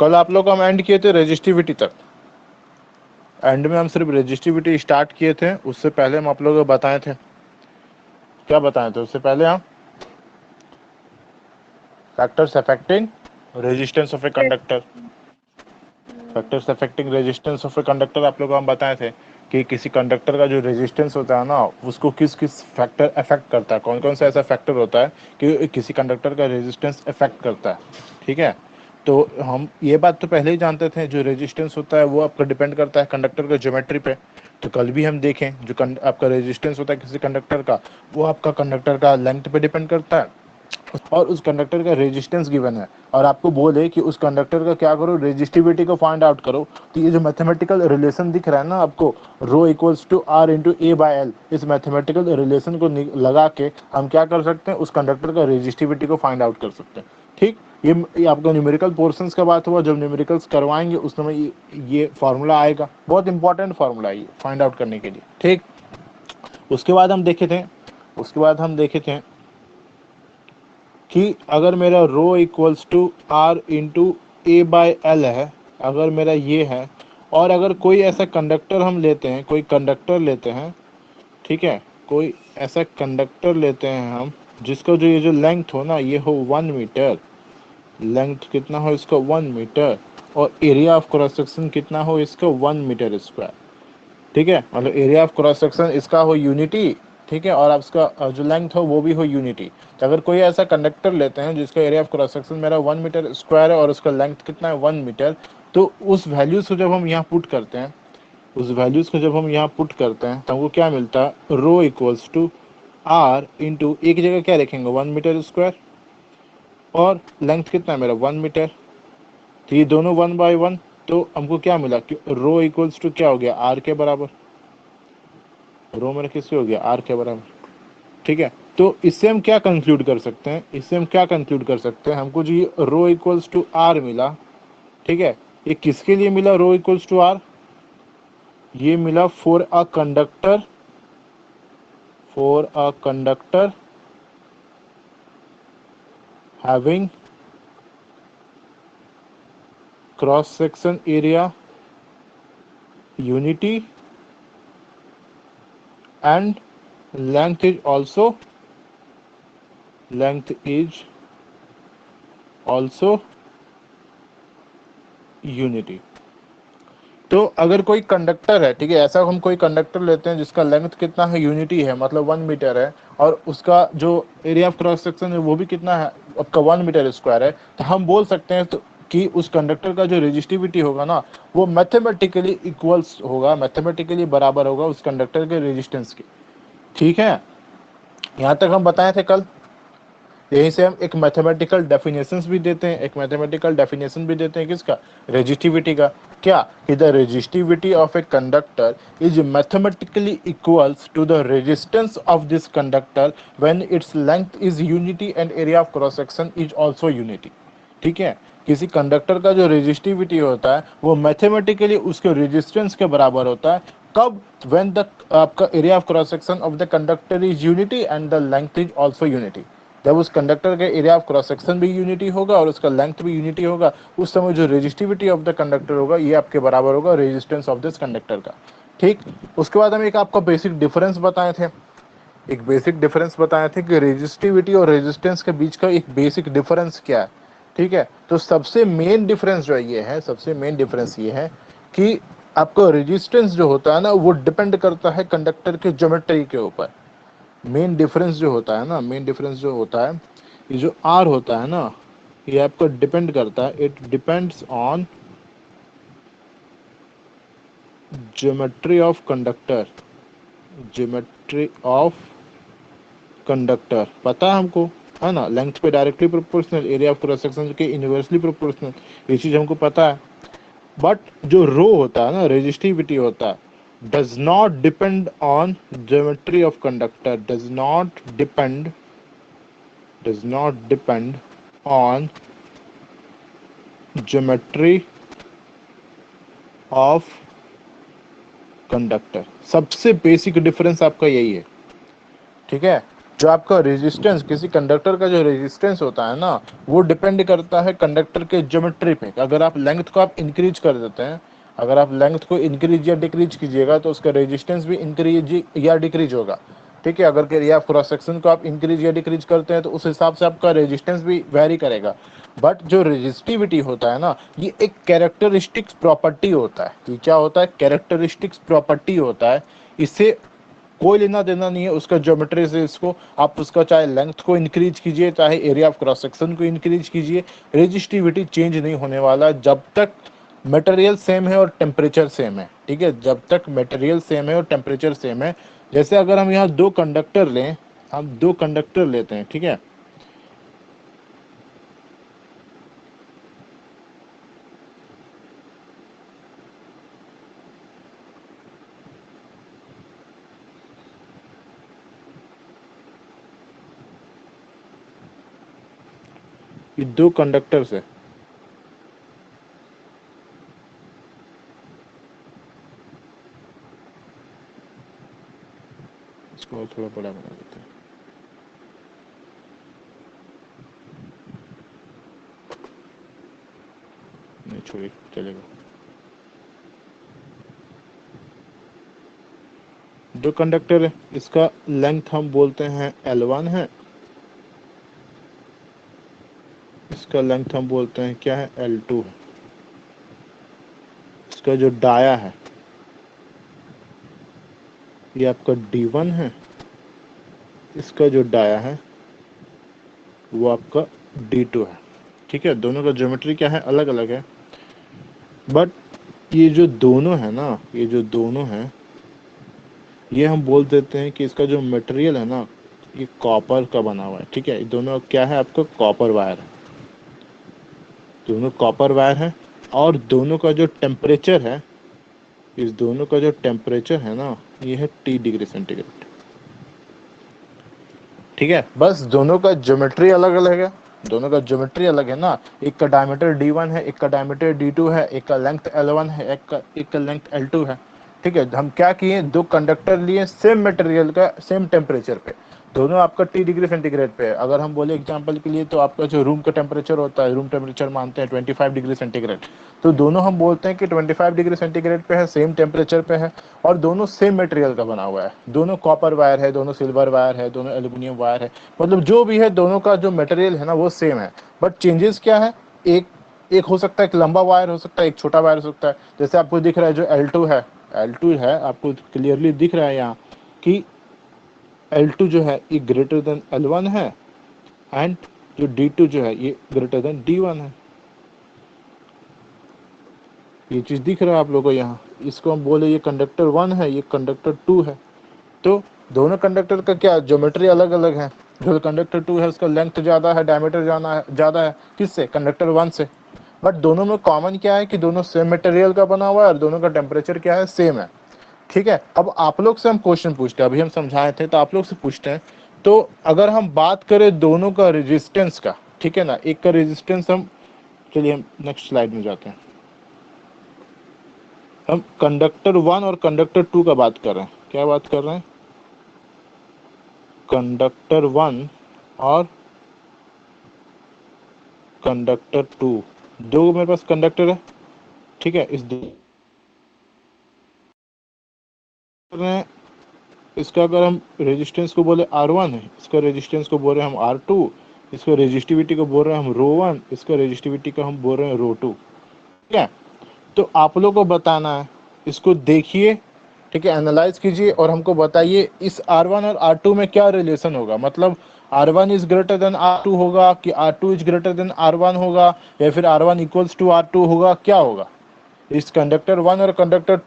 कल आप लोग हम एंड किए थे रेजिस्टिविटी तक। एंड में हम सिर्फ रेजिस्टिविटी स्टार्ट किए थे, उससे पहले हम आप लोगों को बताए थे, क्या बताए थे उससे पहले हम? Factors affecting resistance of a conductor. Factors affecting resistance of a conductor आप लोगों को हम बताए थे कि किसी कंडक्टर का जो रेजिस्टेंस होता है ना, उसको किस किस फैक्टर अफेक्ट करता है, कौन कौन सा ऐसा फैक्टर होता है कि किसी कंडक्टर का रेजिस्टेंस अफेक्ट करता है। ठीक है, तो हम ये बात तो पहले ही जानते थे, जो रेजिस्टेंस होता है वो आपका डिपेंड करता है कंडक्टर के ज्योमेट्री पे। तो कल भी हम देखें, जो आपका रेजिस्टेंस होता है किसी कंडक्टर का, वो आपका कंडक्टर का लेंथ पे डिपेंड करता है और उस कंडक्टर का रेजिस्टेंस गिवन है, और आपको बोले कि उस कंडक्टर का क्या करो, रेजिस्टिविटी को फाइंड आउट करो। तो ये जो मैथमेटिकल रिलेशन दिख रहा है ना आपको, rho equals to R into A by L, इस मैथमेटिकल रिलेशन को लगा के हम क्या कर सकते हैं, उस कंडक्टर का रेजिस्टिविटी को फाइंड आउट कर सकते हैं। ठीक, ये आपका न्यूमेरिकल पोर्शंस का बात हुआ। जब न्यूमेरिकल्स करवाएंगे उस समय ये फार्मूला आएगा, बहुत इंपॉर्टेंट फार्मूला है ये फाइंड आउट करने के लिए। ठीक, उसके बाद हम देखे थे कि अगर मेरा rho equals to R into A by L है, अगर मेरा ये है, और अगर कोई ऐसा कंडक्टर हम लेते हैं, कोई कंडक्टर लेते हैं, ठीक है, कोई ऐसा कंडक्टर लेते हैं हम जिसका जो ये जो लेंथ हो ना, ये हो 1 मीटर, लेंथ कितना हो इसका 1 मीटर, और एरिया ऑफ क्रॉस सेक्शन कितना हो इसका 1 मीटर स्क्वायर। ठीक है, मतलब एरिया ऑफ क्रॉस सेक्शन इसका हो यूनिटी, ठीक है, और आप इसका जो लेंथ हो वो भी हो यूनिटी। तो अगर कोई ऐसा कंडक्टर लेते हैं जिसका एरिया ऑफ क्रॉस सेक्शन मेरा 1 मीटर स्क्वायर है और उसका लेंथ कितना है 1 मीटर, तो उस वैल्यूज को जब हम यहाँ पुट करते हैं, तो हमको क्या मिलता है, रो इक्वल्स टू आर इंटू, एक जगह क्या लिखेंगे 1 मीटर स्क्वायर, और लेंथ कितना है मेरा 1 मीटर, तो ये दोनों 1/1। तो हमको क्या मिला कि रो इक्वल्स टू क्या हो गया, आर के बराबर। रो मेरा किसके हो गया, आर के बराबर। ठीक है, तो इससे हम क्या कंक्लूड कर सकते हैं, हमको जो ये रो इक्वल्स टू आर मिला, ठीक है, ये किसके लिए मिला रो इक्वल्स टू आर, ये मिला for a conductor having cross section area unity and length is also unity. तो अगर कोई कंडक्टर है, ठीक है, ऐसा हम कोई कंडक्टर लेते हैं जिसका लेंथ कितना है, यूनिटी है, मतलब 1 मीटर है, और उसका जो एरिया ऑफ क्रॉस सेक्शन है वो भी कितना है आपका 1 मीटर स्क्वायर है, तो हम बोल सकते हैं तो कि उस कंडक्टर का जो रेजिस्टिविटी होगा ना, वो मैथमेटिकली इक्वल्स होगा, मैथमेटिकली बराबर होगा उस कंडक्टर के रेजिस्टेंस के। ठीक है, यहाँ तक हम बताए थे कल। यहीं से हम एक मैथमेटिकल डेफिनेशंस भी देते हैं, किसका, रेजिस्टिविटी का। क्या कि the resistivity of a conductor is mathematically equals to the resistance of this conductor when its length is unity and area of cross section is also unity. ठीक है, किसी कंडक्टर का जो रेजिस्टिविटी होता है वो मैथमेटिकली उसके रेजिस्टेंस के बराबर होता है। कब, व्हेन द आपका area of cross section of the conductor is unity and the length is also unity. जब उस कंडक्टर का एरिया ऑफ क्रॉस सेक्शन भी यूनिटी होगा और उसका लेंथ भी यूनिटी होगा, उस समय जो रेजिस्टिविटी ऑफ द कंडक्टर होगा ये आपके बराबर होगा रेजिस्टेंस ऑफ दिस कंडक्टर का। ठीक, उसके बाद हम एक आपका बेसिक डिफरेंस बताए थे, कि रेजिस्टिविटी और रेजिस्टेंस के बीच का एक बेसिक डिफरेंस क्या है। ठीक है, तो सबसे मेन डिफरेंस ये है कि आपका रेजिस्टेंस जो होता है ना, वो डिपेंड करता है कंडक्टर के ज्योमेट्री के ऊपर। मेन डिफरेंस जो होता है, ये जो आर होता है ना, ये आपको डिपेंड करता है, it depends on geometry of conductor, पता है हमको, है ना, लेंथ पे directly proportional, area of cross section के इनवर्सली प्रोपोर्शनल, ये चीज हमको पता है। बट जो रो होता है ना, रेजिस्टिविटी होता है, does not depend on geometry of conductor, does not depend on geometry of conductor. सबसे बेसिक डिफरेंस आपका यही है। ठीक है, जो आपका रेजिस्टेंस, किसी कंडक्टर का जो रेजिस्टेंस होता है ना, वो डिपेंड करता है कंडक्टर के ज्योमेट्री पे। अगर आप लेंथ को आप इंक्रीज कर देते हैं, अगर आप लेंथ को इंक्रीज या डिक्रीज कीजिएगा तो उसका रेजिस्टेंस भी इंक्रीज या डिक्रीज होगा। ठीक है, अगर एरिया ऑफ क्रॉस सेक्शन को आप इंक्रीज या डिक्रीज करते हैं तो उस हिसाब से आपका रेजिस्टेंस भी वेरी करेगा। बट जो रेजिस्टिविटी होता है ना, ये एक कैरेक्टरिस्टिक्स प्रॉपर्टी होता है। ये क्या होता है? कैरेक्टरिस्टिक्स प्रॉपर्टी होता है। इससे कोई लेना देना नहीं है उसका ज्योमेट्री से। इसको आप उसका चाहे लेंथ को इंक्रीज कीजिए, चाहे एरिया ऑफ क्रॉस सेक्शन को इंक्रीज कीजिए, रेजिस्टिविटी चेंज नहीं होने वाला जब तक मटेरियल सेम है और टेम्परेचर सेम है। ठीक है, जब तक मटेरियल सेम है और टेम्परेचर सेम है। जैसे अगर हम यहाँ दो कंडक्टर लें, हम दो कंडक्टर लेते हैं, ठीक है, ये दो कंडक्टर से, इसको और थोड़ा बड़ा बना देते हैं। नहीं छोड़िए, चलेगा। दो कंडक्टर है, इसका लेंथ हम बोलते हैं L1 है, इसका लेंथ हम बोलते हैं क्या है? L2 है। इसका जो डाया है ये आपका D1 है, इसका जो डाया है वो आपका D2 है। ठीक है, दोनों का ज्योमेट्री क्या है? अलग अलग है। बट ये जो दोनों है ना, ये जो दोनों है, ये हम बोल देते हैं कि इसका जो मटेरियल है ना, ये कॉपर का बना हुआ है। ठीक है, ये दोनों क्या है? आपका कॉपर वायर है, दोनों कॉपर वायर है। और दोनों का जो टेम्परेचर है, इस दोनों का जो टेम्परेचर है ना, ये है T°C। ठीक है, बस दोनों का ज्योमेट्री अलग अलग है, दोनों का ज्योमेट्री अलग है ना। एक का डायमीटर D1 है, एक का डायमीटर D2 है, एक का लेंथ L1 है, एक का लेंथ L2 है। ठीक है, हम क्या किए? दो कंडक्टर लिए सेम मटेरियल का, सेम टेम्परेचर पे, दोनों आपका T°C पे है। अगर हम बोले एग्जांपल के लिए, तो आपका जो रूम का टेम्परेचर होता है, रूम टेम्परेचर मानते हैं 25°C, तो दोनों हम बोलते हैं कि 25°C पे है, सेम टेम्परेचर पे है, और दोनों सेम मटेरियल का बना हुआ है। दोनों कॉपर वायर है, दोनों सिल्वर वायर है, दोनों एल्यूमिनियम वायर है, मतलब जो भी है दोनों का जो मटेरियल है ना वो सेम है। बट चेंजेस क्या है? एक एक हो सकता है, एक लंबा वायर हो सकता है, एक छोटा वायर हो सकता है। जैसे आपको दिख रहा है जो L2 है, L2 है, आपको क्लियरली दिख रहा है यहाँ कि L2 जो है ये ग्रेटर देन L1 है, एंड जो D2 जो है ये ग्रेटर देन D1 है। ये चीज दिख रहा है आप लोगों को यहाँ। इसको हम बोले ये कंडक्टर 1 है, ये कंडक्टर 2 है। तो दोनों कंडक्टर का क्या ज्योमेट्री अलग अलग है। जो कंडक्टर 2 है उसका लेंथ ज़्यादा है, डायमीटर ज़्यादा है, किससे? कंडक्टर 1 से। बट दोनों में कॉमन क्या है कि दोनों सेम मटेरियल का बना हुआ है और दोनों का टेम्परेचर क्या है? सेम है। ठीक है, अब आप लोग से हम क्वेश्चन पूछते हैं, अभी हम समझाए थे तो आप लोग से पूछते हैं। तो अगर हम बात करें दोनों का रेजिस्टेंस का, ठीक है ना, एक का रेजिस्टेंस हम, चलिए हम नेक्स्ट स्लाइड में जाते हैं। हम कंडक्टर 1 और कंडक्टर 2 का बात कर रहे हैं। क्या बात कर रहे हैं? कंडक्टर 1 और कंडक्टर 2, दो मेरे पास कंडक्टर है। ठीक है, इस दो में इसका अगर हम रेजिस्टेंस को बोले R1 है, इसका रेजिस्टेंस को बोल रहे हैं हम R2, इसका रेजिस्टिविटी को बोल रहे हैं हम ρ1, इसका रेजिस्टिविटी को हम बोल रहे हैं ρ2। ठीक है, तो आप लोग को बताना है, इसको देखिए, ठीक है, एनालाइज कीजिए और हमको बताइए इस R1 और R2 में क्या रिलेशन होगा। मतलब R1 is greater then R2 होगा कि R2 is greater than R1 होगा, या फिर R1 इक्वल्स टू R2 होगा, क्या होगा? इस कंडक्टर 1 और कंडक्टर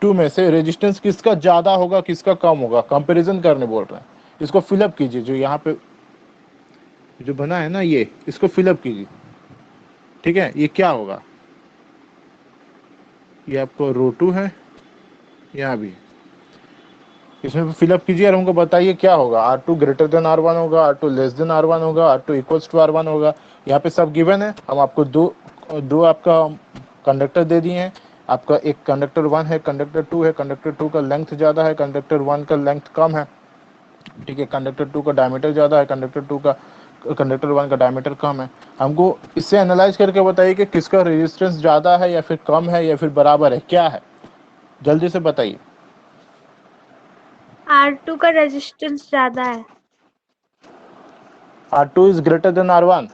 2 में से रेजिस्टेंस किसका ज्यादा होगा, किसका कम होगा? कंपैरिजन करने बोल रहे हैं। इसको फिलअप कीजिए, जो यहाँ पे जो बना है ना, ये इसको फिलअप कीजिए। ठीक है, ये क्या होगा? ये आपको ρ2 है, यहाँ भी इसमें फिलअप कीजिए और हमको बताइए क्या होगा। R2 ग्रेटर देन R1 होगा, R2 लेस देन R1 होगा, R2 इक्वल्स टू R1 होगा। यहाँ पे सब गिवन है। हम आपको दो दो आपका कंडक्टर दे दिए हैं। आपका एक कंडक्टर 1 है, कंडक्टर 2 है। कंडक्टर 2 का लेंथ ज़्यादा है, कंडक्टर 1 का लेंथ कम है। ठीक है, कंडक्टर 2 का डायमीटर ज़्यादा है, कंडक्टर 1 का डायमीटर कम है। हमको इससे एनालाइज करके बताइए कि किसका रेजिस्टेंस ज़्यादा है या फिर कम है या फिर बराबर है, क्या है, जल्दी से बताइए। R2 का रेजिस्टेंस ज्यादा है। R2 is greater than R1।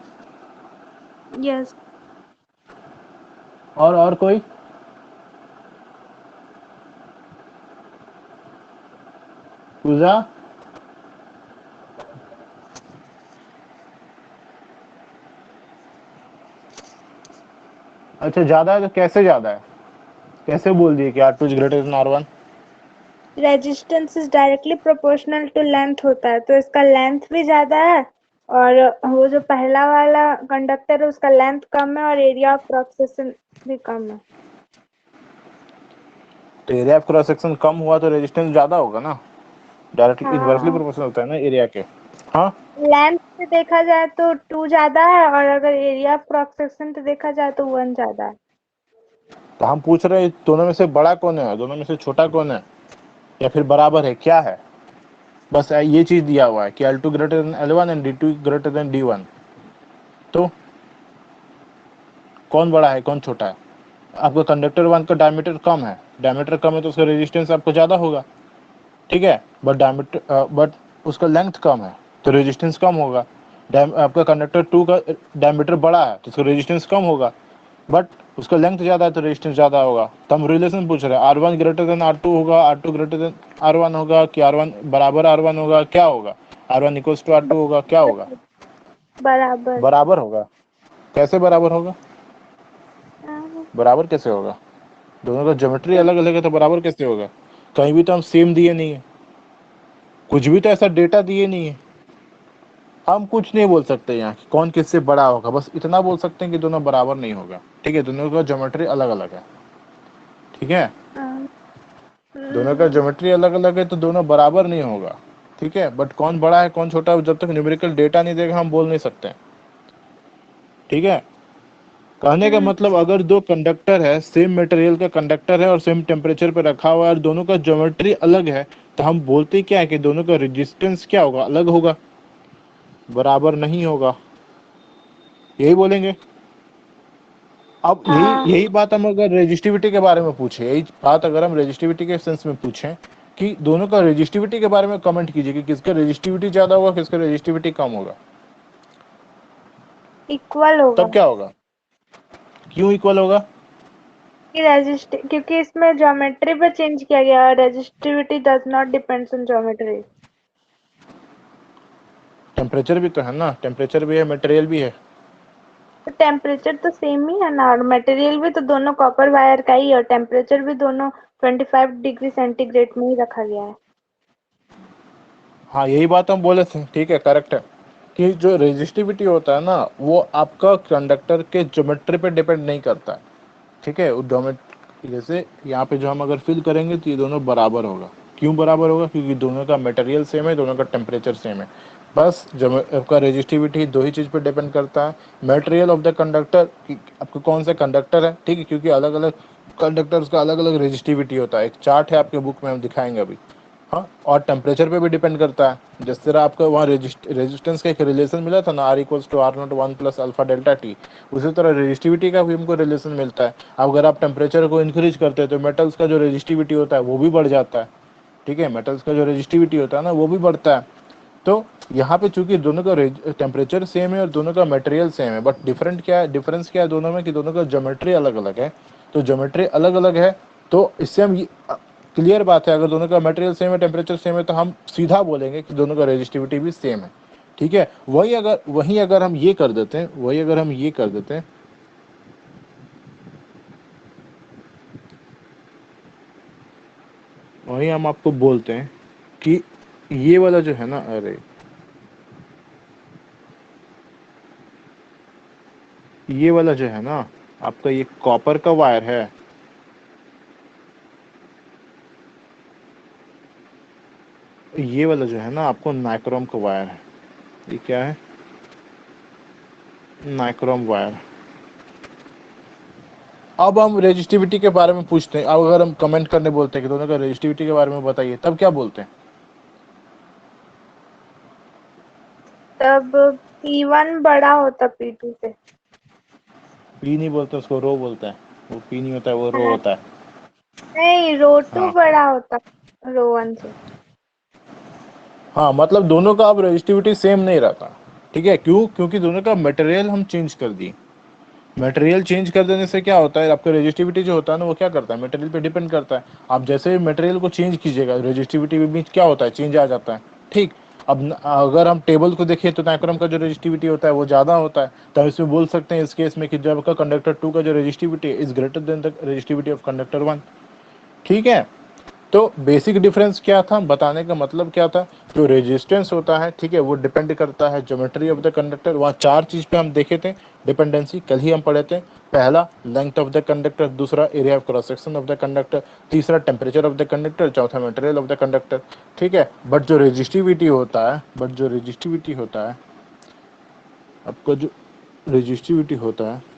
Yes. और कोई? पूजा? अच्छा, ज़्यादा है तो कैसे ज़्यादा है, कैसे बोल दिए कि R2 is greater than R1? Resistance is directly proportional to length होता है, तो इसका लेंथ भी ज्यादा है और वो जो पहला वाला कंडक्टर है उसका लेंथ कम है और एरिया ऑफ क्रॉस सेक्शन भी कम है। तो एरिया ऑफ क्रॉस सेक्शन कम हुआ तो रेजिस्टेंस ज़्यादा होगा ना, डायरेक्टली इन्वर्सली हाँ, प्रोपोर्शनल होता है ना एरिया के। हाँ, लेंथ से देखा जाए तो 2 ज्यादा है और अगर एरिया ऑफ क्रॉस सेक्शन से देखा जाए तो 1 ज्यादा है। तो हम पूछ रहे हैं दोनों में से बड़ा कौन है, दोनों में से छोटा कौन है, या फिर बराबर है, क्या है? बस ये चीज दिया हुआ है कि L2 greater than L1 and D2 greater than D1। तो कौन बड़ा है कौन छोटा है? आपका कंडक्टर 1 का डायमीटर कम है, डायमीटर कम है तो उसका रेजिस्टेंस आपको ज़्यादा होगा, ठीक है, बट उसका लेंथ कम है तो रेजिस्टेंस कम होगा। आपका कंडक्टर 2 का डायमीटर बड़ा है तो उसका रेजिस्टेंस कम होगा, बट उसका लेंथ ज़्यादा है तो रेजिस्टेंस ज़्यादा होगा। तो हम रिलेशन पूछ रहे हैं, R1 ग्रेटर देन R2 होगा, R2 ग्रेटर देन R1 होगा, कि R1 बराबर R1 होगा, क्या होगा? R1 इक्वल्स टू R2 होगा, क्या होगा? बराबर। बराबर होगा। कैसे बराबर होगा? बराबर कैसे होगा? दोनों का ज्योमेट्री अलग अलग है तो बराबर कैसे होगा? कहीं भी तो हम सेम दिए नहीं है, कुछ भी तो ऐसा डेटा दिए नहीं है। हम कुछ नहीं बोल सकते यहाँ कि कौन किससे बड़ा होगा, बस इतना बोल सकते हैं कि दोनों बराबर नहीं होगा, ठीक है, दोनों का ज्योमेट्री अलग अलग है, ठीक है, दोनों का ज्योमेट्री अलग अलग है तो दोनों बराबर नहीं होगा, ठीक है, बट कौन बड़ा है कौन छोटा है जब तक न्यूमेरिकल डेटा नहीं देगा हम बोल नहीं सकते, ठीक है। कहने का मतलब अगर दो कंडक्टर है, सेम मटेरियल का कंडक्टर है और सेम टेम्परेचर पे रखा हुआ है और दोनों का ज्योमेट्री अलग है, तो हम बोलते क्या है कि दोनों का रेजिस्टेंस क्या होगा, अलग होगा, बराबर नहीं होगा, यही बोलेंगे। अब यही यही बात हम अगर रेजिस्टिविटी के बारे में पूछे, यही बात अगर हम रेजिस्टिविटी के सेंस में पूछें कि दोनों का रेजिस्टिविटी के बारे में कमेंट कीजिए कि किसका रेजिस्टिविटी ज्यादा होगा किसका रेजिस्टिविटी कम होगा, इक्वल होगा। तब क्या होगा? क्यों इक्वल होगा? क्योंकि इसमें ज्योमेट्री पे चेंज किया गया है, resistivity does not depends on geometry. Temperature भी तो है ना, टेम्परेचर भी है मटेरियल भी है। तो टेम्परेचर तो सेम ही है ना, और मटेरियल भी तो दोनों कॉपर वायर का ही है और टेम्परेचर भी दोनों 25 डिग्री सेंटीग्रेड में ही रखा गया है। हाँ, यही बात हम बोले थे, ठीक है, करेक्ट है कि जो रेजिस्टिविटी होता है ना वो आपका कंडक्टर के ज्योमेट्री पे डिपेंड नहीं करता है, ठीक है, वो ज्योमेट्री जैसे यहाँ पे जो हम अगर फिल करेंगे तो ये दोनों बराबर होगा। क्यों बराबर होगा? क्योंकि दोनों का मटेरियल सेम है, दोनों का टेम्परेचर सेम है, बस जो आपका रेजिस्टिविटी दो ही चीज़ पे डिपेंड करता है, मटेरियल ऑफ द कंडक्टर, आपको कौन सा कंडक्टर है, ठीक है, क्योंकि अलग अलग कंडक्टर्स का अलग अलग रेजिस्टिविटी होता है, एक चार्ट है आपके बुक में, हम दिखाएंगे अभी। हाँ, और टेम्परेचर पे भी डिपेंड करता है, जिस तरह आपको वहाँ रेजिस्टेंस का एक रिलेशन मिला था ना, R equals to R0 1 plus alpha delta T, उसी तरह रेजिस्टिविटी का भी हमको रिलेशन मिलता है। अब अगर आप टेम्परेचर को इंक्रीज करते हैं तो मेटल्स का जो रेजिस्टिविटी होता है वो भी बढ़ जाता है, ठीक है, मेटल्स का जो रेजिस्टिविटी होता है ना वो भी बढ़ता है। तो यहाँ पे चूंकि दोनों का टेम्परेचर सेम है और दोनों का मटेरियल सेम है, बट डिफरेंस क्या है दोनों में कि दोनों का ज्योमेट्री अलग अलग है। तो ज्योमेट्री अलग अलग है तो इससे हम क्लियर बात है, अगर दोनों का मटेरियल सेम है टेम्परेचर सेम है तो हम सीधा बोलेंगे कि दोनों का रेजिस्टिविटी भी सेम है, ठीक है। वही अगर हम ये कर देते हैं, वही हम आपको बोलते हैं कि ये वाला जो है ना, अरे ये वाला जो है ना आपका, ये कॉपर का वायर है, ये वाला जो है ना आपको नाइक्रोम का वायर है, ये क्या है, नाइक्रोम वायर। अब हम रेजिस्टिविटी के बारे में पूछते हैं, अब अगर हम कमेंट करने बोलते हैं कि दोनों का रेजिस्टिविटी के बारे में बताइए, तब क्या बोलते हैं? मतलब P1 बड़ा होता P2 से। पी नहीं बोलते उसको, रो बोलते हैं। वो पी नहीं होता है, वो रो हाँ, होता है। नहीं रो 2 हाँ बड़ा होता रो 1 से। हाँ, मतलब दोनों का अब रेजिस्टिविटी सेम नहीं रहता। ठीक है, क्यों? क्योंकि दोनों का मटेरियल हम चेंज कर दिए। मटेरियल चेंज कर देने से क्या होता है, आपका रेजिस्टिविटी जो होता है ना, वो क्या करता है, मटेरियल पे डिपेंड करता है। आप जैसे भी मटेरियल को चेंज कीजिएगा, रेजिस्टिविटी में क्या होता है, चेंज आ जाता है। ठीक। अब अगर हम टेबल को देखिए तो नाइक्रोम का जो रेजिस्टिविटी होता है वो ज़्यादा होता है, तो हम इसमें बोल सकते हैं इस केस में कि जब आपका कंडक्टर 2 का जो रेजिस्टिविटी है is greater then the resistivity of conductor 1। ठीक है। तो बेसिक डिफरेंस क्या था, बताने का मतलब क्या था, जो रेजिस्टेंस होता है, ठीक है, वो डिपेंड करता है ज्योमेट्री ऑफ द कंडक्टर। वहाँ 4 चीज पे हम देखे थे डिपेंडेंसी, कल ही हम पढ़े थे। पहला लेंथ ऑफ द कंडक्टर, दूसरा area of cross section of the conductor, तीसरा टेम्परेचर ऑफ द कंडक्टर, चौथा मटेरियल ऑफ द कंडक्टर। ठीक है। बट जो रेजिस्टिविटी होता है आपका जो रेजिस्टिविटी होता है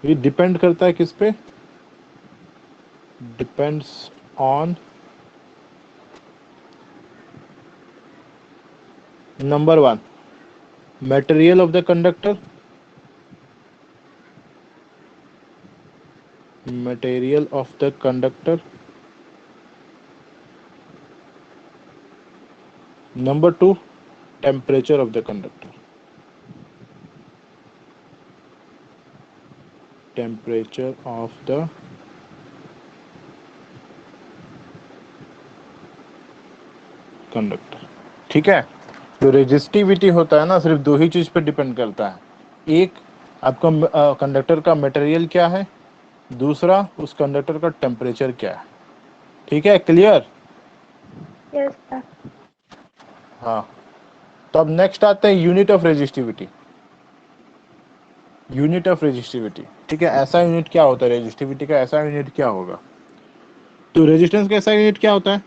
ये डिपेंड करता है किस पे, depends on number 1 material of the conductor, material of the conductor. Number 2 temperature of the conductor, temperature of the conductor. ठीक है। जो रेजिस्टिविटी होता है ना, सिर्फ 2 ही चीज पे डिपेंड करता है। एक, आपका कंडक्टर का मटेरियल क्या है, दूसरा उस कंडक्टर का टेम्परेचर क्या है। ठीक है, क्लियर? Yes sir. हाँ। तो अब नेक्स्ट आते हैं unit of resistivity. Unit of resistivity, ठीक है, ऐसा यूनिट क्या होता है रेजिस्टिविटी का, ऐसा यूनिट क्या होगा। तो रेजिस्टेंस का ऐसा यूनिट क्या होता है,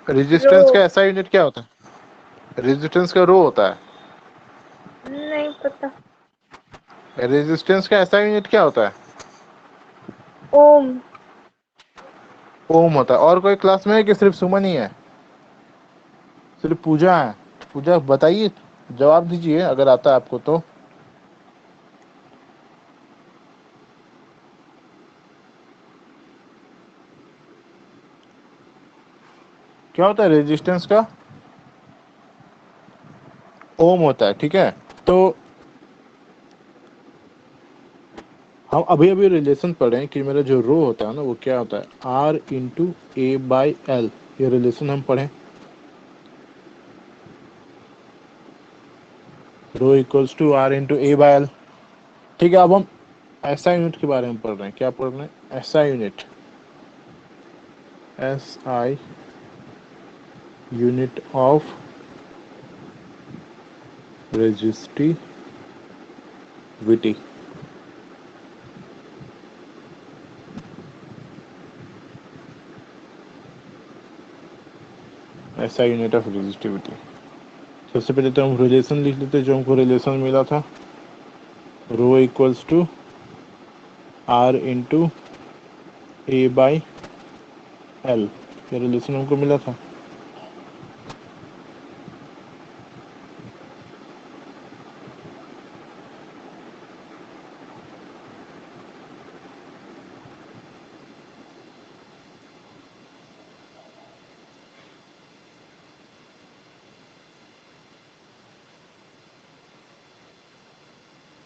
रो। रेजिस्टेंस का ऐसा यूनिट क्या होता है, रेजिस्टेंस का रो होता है। नहीं पता। रेजिस्टेंस का ऐसा यूनिट क्या होता है, ओम। ओम होता है। और कोई क्लास में है कि सिर्फ सुमन ही है, सिर्फ पूजा है? पूजा बताइए, जवाब दीजिए अगर आता है आपको तो। क्या होता है रेजिस्टेंस का, ओम होता है। ठीक है। तो हम अभी अभी रिलेशन पढ़े कि मेरा जो रो होता है ना वो क्या होता है, R into A by L. ये रिलेशन हम पढ़े, rho equals to R into A by L. ठीक है। अब हम ऐसा यूनिट के बारे में पढ़ रहे हैं, क्या पढ़ रहे हैं, ऐसा unit, S I unit of resistivity. ऐसा यूनिट ऑफ रेजिस्टिविटी। सबसे पहले तो हम रिलेशन लिख लेते, जो हमको रिलेशन मिला था, rho equals to R into A by L. ये रिलेशन हमको मिला था।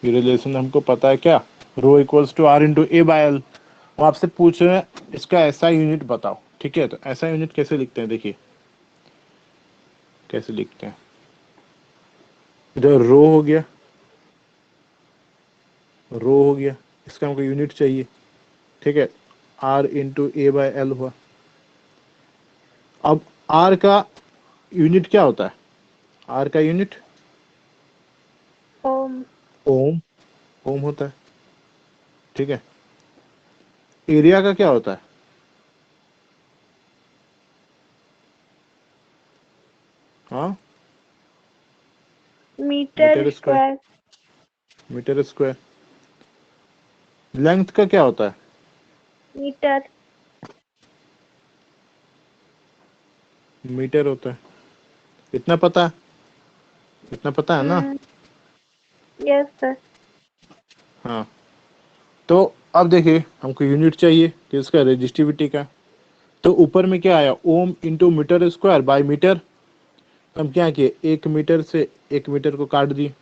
ये रिलेशन हमको पता है क्या, rho equals to R into A by L. वो आपसे पूछ रहे हैं इसका ऐसा यूनिट बताओ। ठीक है, तो ऐसा यूनिट कैसे लिखते हैं, देखिए कैसे लिखते हैं। इधर रो हो गया, रो हो गया, इसका हमको यूनिट चाहिए। ठीक है, R into A by L हुआ। अब आर का यूनिट क्या होता है, आर का यूनिट ओम। ओम, ओम होता है। ठीक है। एरिया का क्या होता है, हाँ, metre square. Metre square. Length का क्या होता है? मीटर। मीटर होता है। इतना पता है? इतना पता है ना? Yes sir. हाँ, तो अब देखिए हमको यूनिट चाहिए किसका, रेजिस्टिविटी का। तो ऊपर में क्या आया, ohm into metre square by metre. हम क्या किए, 1 मीटर से 1 मीटर को काट दिए।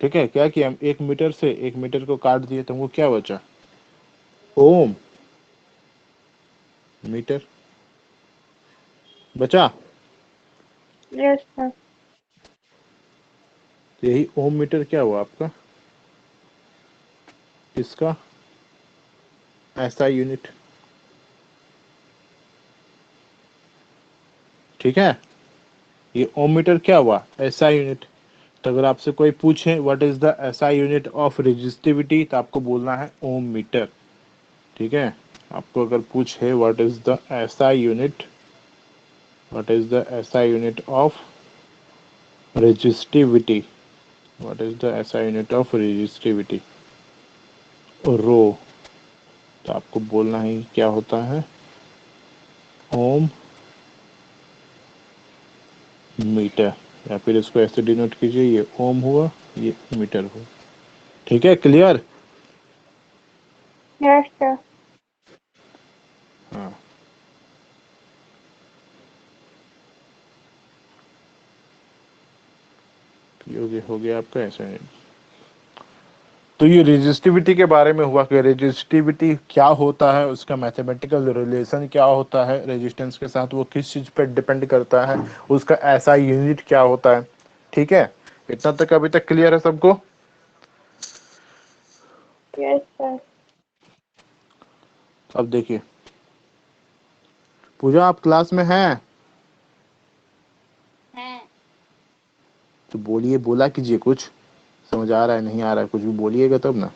ठीक है, क्या किया हम, 1 मीटर से 1 मीटर को काट दिए, तो हमको क्या बचा, ओम मीटर बचा। Yes sir. तो यही ओम मीटर क्या हुआ आपका, इसका ऐसा यूनिट। ठीक है, ये ओम मीटर क्या हुआ, ऐसा यूनिट। तो अगर आपसे कोई पूछे what is the SI unit of resistivity, तो आपको बोलना है ओम मीटर। ठीक है, आपको अगर पूछे what is the SI unit, what is the SI unit of resistivity, what is the SI unit of resistivity, rho, तो आपको बोलना है क्या होता है, ओम मीटर। या फिर इसको ऐसे डिनोट कीजिए, ये ओम हुआ, ये मीटर हुआ। ठीक है, क्लियर। Yes sir. हाँ, ये हो गया आपका ऐसा है। तो ये रेजिस्टिविटी के बारे में हुआ कि रेजिस्टिविटी क्या होता है, उसका मैथमेटिकल रिलेशन क्या होता है रेजिस्टेंस के साथ, वो किस चीज पे डिपेंड करता है, उसका ऐसा यूनिट क्या होता है। ठीक है, इतना तक अभी तक क्लियर है सबको? Yes sir. अब देखिए, पूजा आप क्लास में हैं? तो बोलिए, बोला कीजिए, कुछ समझ आ रहा है नहीं आ रहा है, कुछ भी बोलिएगा तब ना।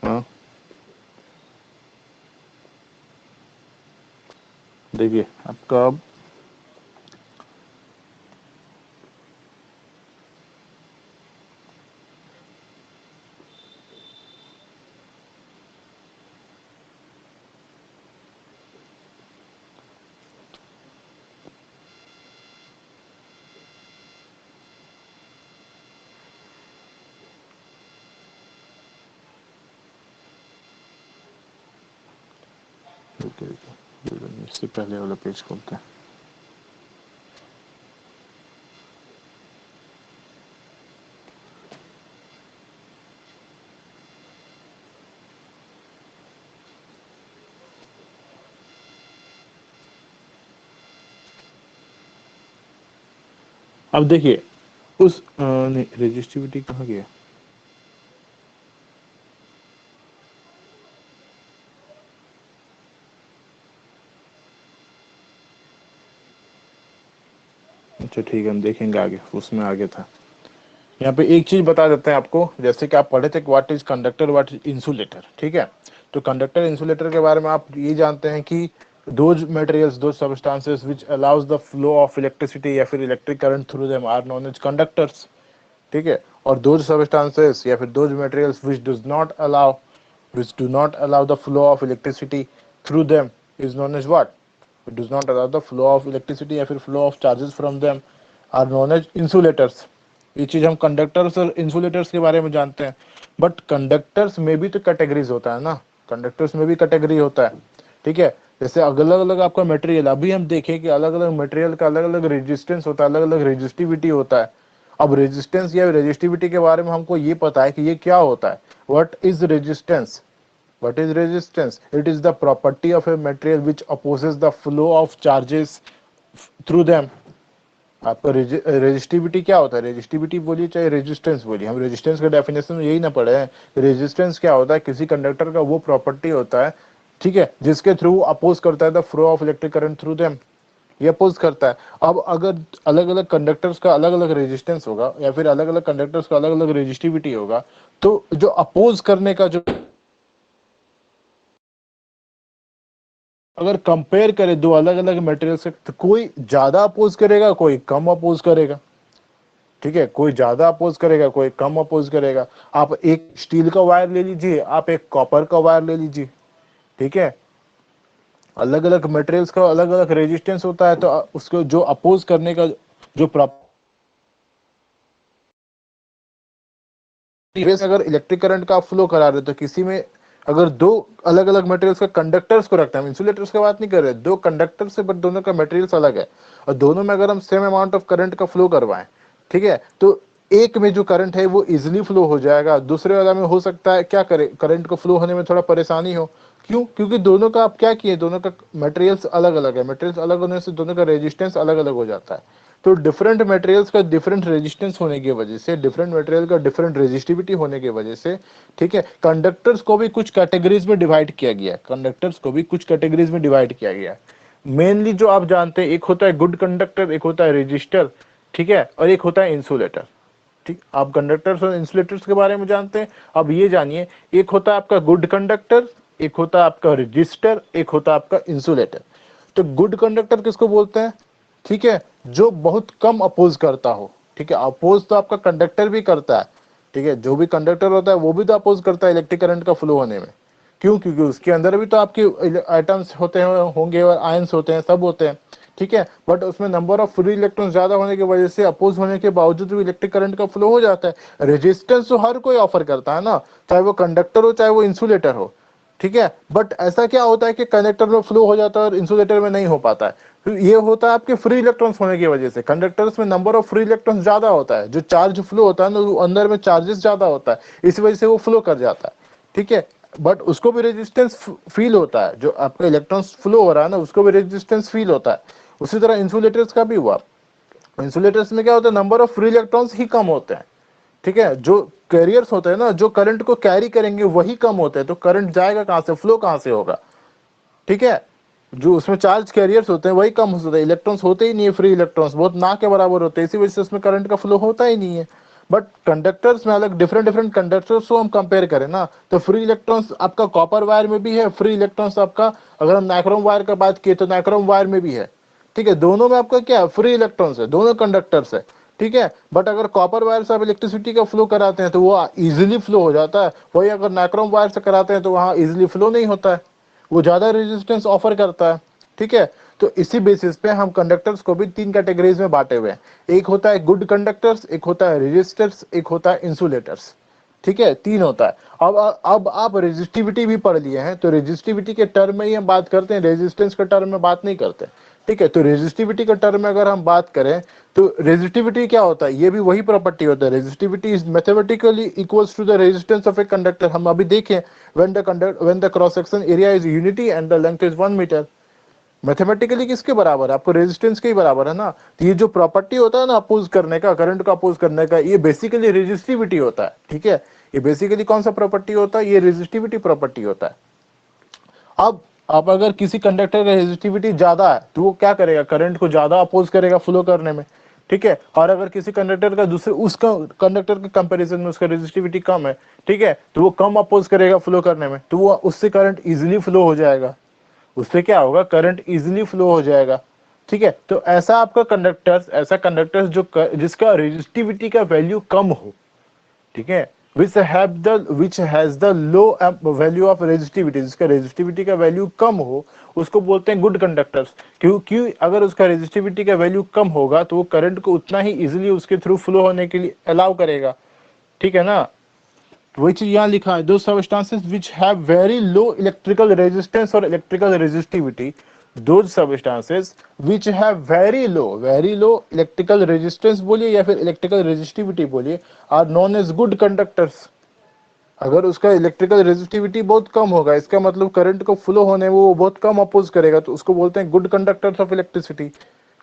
हाँ, देखिए आपका अब इससे पहले वाला पेज खोलते हैं। अब देखिए उस नहीं, रेजिस्टिविटी कहाँ गया, अच्छा ठीक है, हम देखेंगे आगे, उसमें आगे था। यहाँ पे एक चीज बता देते हैं आपको, जैसे कि आप पढ़े थे what is conductor, what is insulator. ठीक है, तो कंडक्टर इंसुलेटर के बारे में आप ये जानते हैं कि those materials, those substances which allows the flow of electricity या फिर electric current through them are known as conductors. ठीक है, और दोज सबस्टांसेस या फिर those materials which do not allow the flow of electricity through them is known as what, it does not allow the flow of electricity या फिर flow of charges from them are known as insulators। ये चीज हम conductors और insulators के बारे में जानते हैं। बट कंडक्टर्स में भी तो कैटेगरीज होता है ना, कंडक्टर्स में भी कैटेगरी होता है। ठीक है, जैसे अलग अलग आपका मटेरियल, अभी हम देखें कि अलग अलग मटेरियल का अलग अलग रेजिस्टेंस होता है, अलग अलग रेजिस्टिविटी होता है। अब रेजिस्टेंस या रेजिस्टिविटी के बारे में हमको ये पता है कि ये क्या होता है, what is resistance. What is resistance? It is the property of a material which opposes the flow of charges through them। आपका रेजिस्टिविटी क्या होता है, रेजिस्टिविटी बोलिए चाहे रेजिस्टेंस बोलिए, हम रेजिस्टेंस का डेफिनेशन यही ना पढ़े हैं। रेजिस्टेंस क्या होता है, किसी कंडक्टर का वो प्रॉपर्टी होता है, ठीक है, जिसके थ्रू अपोज करता है the flow of electric current through them, ये अपोज करता है। अब अगर अलग अलग कंडक्टर्स का अलग अलग रेजिस्टेंस होगा या फिर अलग अलग कंडक्टर्स का अलग अलग रेजिस्टिविटी होगा, तो जो अपोज करने का जो अगर कंपेयर करें दो अलग अलग मटेरियल से, तो कोई ज्यादा अपोज करेगा, कोई कम अपोज करेगा। ठीक है, कोई ज्यादा अपोज करेगा, कोई कम अपोज करेगा। आप एक स्टील का वायर ले लीजिए, आप एक कॉपर का वायर ले लीजिए। ठीक है, अलग अलग मटेरियल्स का अलग अलग रेजिस्टेंस होता है, तो उसको जो अपोज करने का जो अगर इलेक्ट्रिक करंट का फ्लो करा रहे, तो किसी में अगर दो अलग अलग मटेरियल्स का कंडक्टर्स को रखते हैं, हम इंसुलेटर्स की बात नहीं कर रहे, दो कंडक्टर से, बट दोनों का मटेरियल्स अलग है, और दोनों में अगर हम सेम अमाउंट ऑफ करंट का फ्लो करवाएं, ठीक है, तो एक में जो करंट है वो इजिली फ्लो हो जाएगा, दूसरे वाला में हो सकता है क्या करे, करंट को फ्लो होने में थोड़ा परेशानी हो। क्यों? क्योंकि दोनों का आप क्या किए, दोनों का मटेरियल्स अलग अलग है, मटेरियल्स अलग होने से दोनों का रेजिस्टेंस अलग अलग हो जाता है। तो डिफरेंट मटेरियल्स का डिफरेंट रेजिस्टेंस होने की वजह से, डिफरेंट मटेरियल का डिफरेंट रेजिस्टिविटी होने की वजह से, ठीक है, कंडक्टर्स को भी कुछ कैटेगरीज में डिवाइड किया गया है, कंडक्टर्स को भी कुछ कैटेगरीज में डिवाइड किया गया है। मेनली जो आप जानते हैं, एक होता है गुड कंडक्टर, एक होता है रेजिस्टर, ठीक है, और एक होता है इंसुलेटर। ठीक, आप कंडक्टर्स और इंसुलेटर्स के बारे में जानते हैं। अब ये जानिए, एक होता है आपका गुड कंडक्टर, एक होता है आपका रेजिस्टर, एक होता है आपका इंसुलेटर। तो गुड कंडक्टर किसको बोलते हैं? ठीक है, जो बहुत कम अपोज करता हो। ठीक है, अपोज तो आपका कंडक्टर भी करता है। ठीक है, जो भी कंडक्टर होता है वो भी तो अपोज करता है इलेक्ट्रिक करंट का फ्लो होने में। क्यों? क्योंकि उसके अंदर भी तो आपके आइटम्स होते हैं, होंगे, और आयंस होते हैं, सब होते हैं। ठीक है, बट उसमें नंबर ऑफ फ्री इलेक्ट्रॉन ज्यादा होने की वजह से अपोज होने के बावजूद भी इलेक्ट्रिक करंट का फ्लो हो जाता है। रेजिस्टेंस तो हर कोई ऑफर करता है ना, चाहे वो कंडक्टर हो चाहे वो इंसुलेटर हो। ठीक है, बट ऐसा क्या होता है कि कंडक्टर में फ्लो हो जाता है और इंसुलेटर में नहीं हो पाता है? तो ये होता है आपके फ्री इलेक्ट्रॉन्स होने की वजह से। कंडक्टर्स में नंबर ऑफ फ्री इलेक्ट्रॉन्स ज्यादा होता है, जो चार्ज फ्लो होता है ना, वो अंदर में चार्जेस ज्यादा होता है, इसी वजह से वो फ्लो कर जाता है। ठीक है, बट उसको भी रेजिस्टेंस फील होता है, जो आपका इलेक्ट्रॉन्स फ्लो हो रहा है ना, उसको भी रेजिस्टेंस फील होता है। उसी तरह इंसुलेटर्स का भी हुआ। इंसुलेटर्स में क्या होता है, नंबर ऑफ फ्री इलेक्ट्रॉन्स ही कम होते हैं। ठीक है, जो कैरियर्स होते हैं ना, जो करंट को कैरी करेंगे वही कम होते हैं, तो करंट जाएगा कहां से, फ्लो कहां से होगा? ठीक है, जो उसमें चार्ज कैरियर्स होते हैं वही कम होते हैं, इलेक्ट्रॉन्स होते ही नहीं है, फ्री इलेक्ट्रॉन्स बहुत ना के बराबर होते हैं, इसी वजह से उसमें करंट का फ्लो होता ही नहीं है। बट कंडक्टर्स में अलग डिफरेंट डिफरेंट कंडक्टर्स को हम कंपेयर करें ना, तो फ्री इलेक्ट्रॉन्स आपका कॉपर वायर में भी है, फ्री इलेक्ट्रॉन्स आपका, अगर हम नाइक्रोम वायर का बात किए तो नाइक्रोम वायर में भी है। ठीक है, दोनों में आपका क्या है, फ्री इलेक्ट्रॉन्स है, दोनों कंडक्टर्स है। ठीक है, बट अगर कॉपर वायर से आप इलेक्ट्रिसिटी का फ्लो कराते हैं तो वो इजिली फ्लो हो जाता है, वही अगर नाइक्रोम वायर से कराते हैं तो वहां इजिली फ्लो नहीं होता है, वो ज्यादा रेजिस्टेंस ऑफर करता है। ठीक है, तो इसी बेसिस पे हम कंडक्टर्स को भी तीन कैटेगरीज में बांटे हुए हैं। एक होता है गुड कंडक्टर्स, एक होता है रेजिस्टर्स, एक होता है इंसुलेटर्स। ठीक है, तीन होता है। अब आप रेजिस्टिविटी भी पढ़ लिए हैं, तो रेजिस्टिविटी के टर्म में ही हम बात करते हैं, रेजिस्टेंस के टर्म में बात नहीं करते। ठीक है, तो रेजिस्टिविटी के टर्म में अगर हम बात करें, तो रेजिस्टिविटी क्या होता है, ये भी वही प्रॉपर्टी होता है। Resistivity is mathematically equals to the resistance of a conductor. हम अभी देखें, when the cross section area is unity and the length is 1 metre, mathematically किसके बराबर है? आपको रेजिस्टेंस के ही बराबर है ना। तो ये जो प्रॉपर्टी होता है ना अपोज करने का, करंट को अपोज करने का, ये बेसिकली रेजिस्टिविटी होता है। ठीक है, ये बेसिकली कौन सा प्रॉपर्टी होता है, ये रेजिस्टिविटी प्रॉपर्टी होता है। अब अगर किसी कंडक्टर का रेजिस्टिविटी ज्यादा है तो वो क्या करेगा, करंट को ज्यादा अपोज करेगा फ्लो करने में। ठीक है, और अगर किसी कंडक्टर का दूसरे उसका कंडक्टर के कंपैरिजन में उसका रेजिस्टिविटी कम है, ठीक है, तो वो कम अपोज करेगा फ्लो करने में, तो वो उससे करंट इजिली फ्लो हो जाएगा, उससे क्या होगा, करंट इजिली फ्लो हो जाएगा। ठीक है, तो ऐसा आपका कंडक्टर्स, ऐसा कंडक्टर्स जिसका रेजिस्टिविटी का वैल्यू कम हो, ठीक है, which has the low value of resistivity, जिसका रेजिस्टिविटी का वैल्यू कम हो, उसको बोलते हैं गुड कंडक्टर्स। क्योंकि अगर उसका रेजिस्टिविटी का वैल्यू कम होगा तो वो करंट को उतना ही इजिली उसके थ्रू फ्लो होने के लिए अलाउ करेगा। ठीक है ना, वही चीज यहाँ लिखा है, दो substances which have very low electrical resistance और electrical resistivity, those substances which have very low electrical resistance बोलिए या फिर electrical resistivity बोलिए, are known as good conductors। अगर उसका इलेक्ट्रिकल रेजिस्टिविटी बहुत कम होगा, इसका मतलब करंट को फ्लो होने में वो बहुत कम अपोज करेगा, तो उसको बोलते हैं गुड कंडक्टर्स ऑफ इलेक्ट्रिसिटी।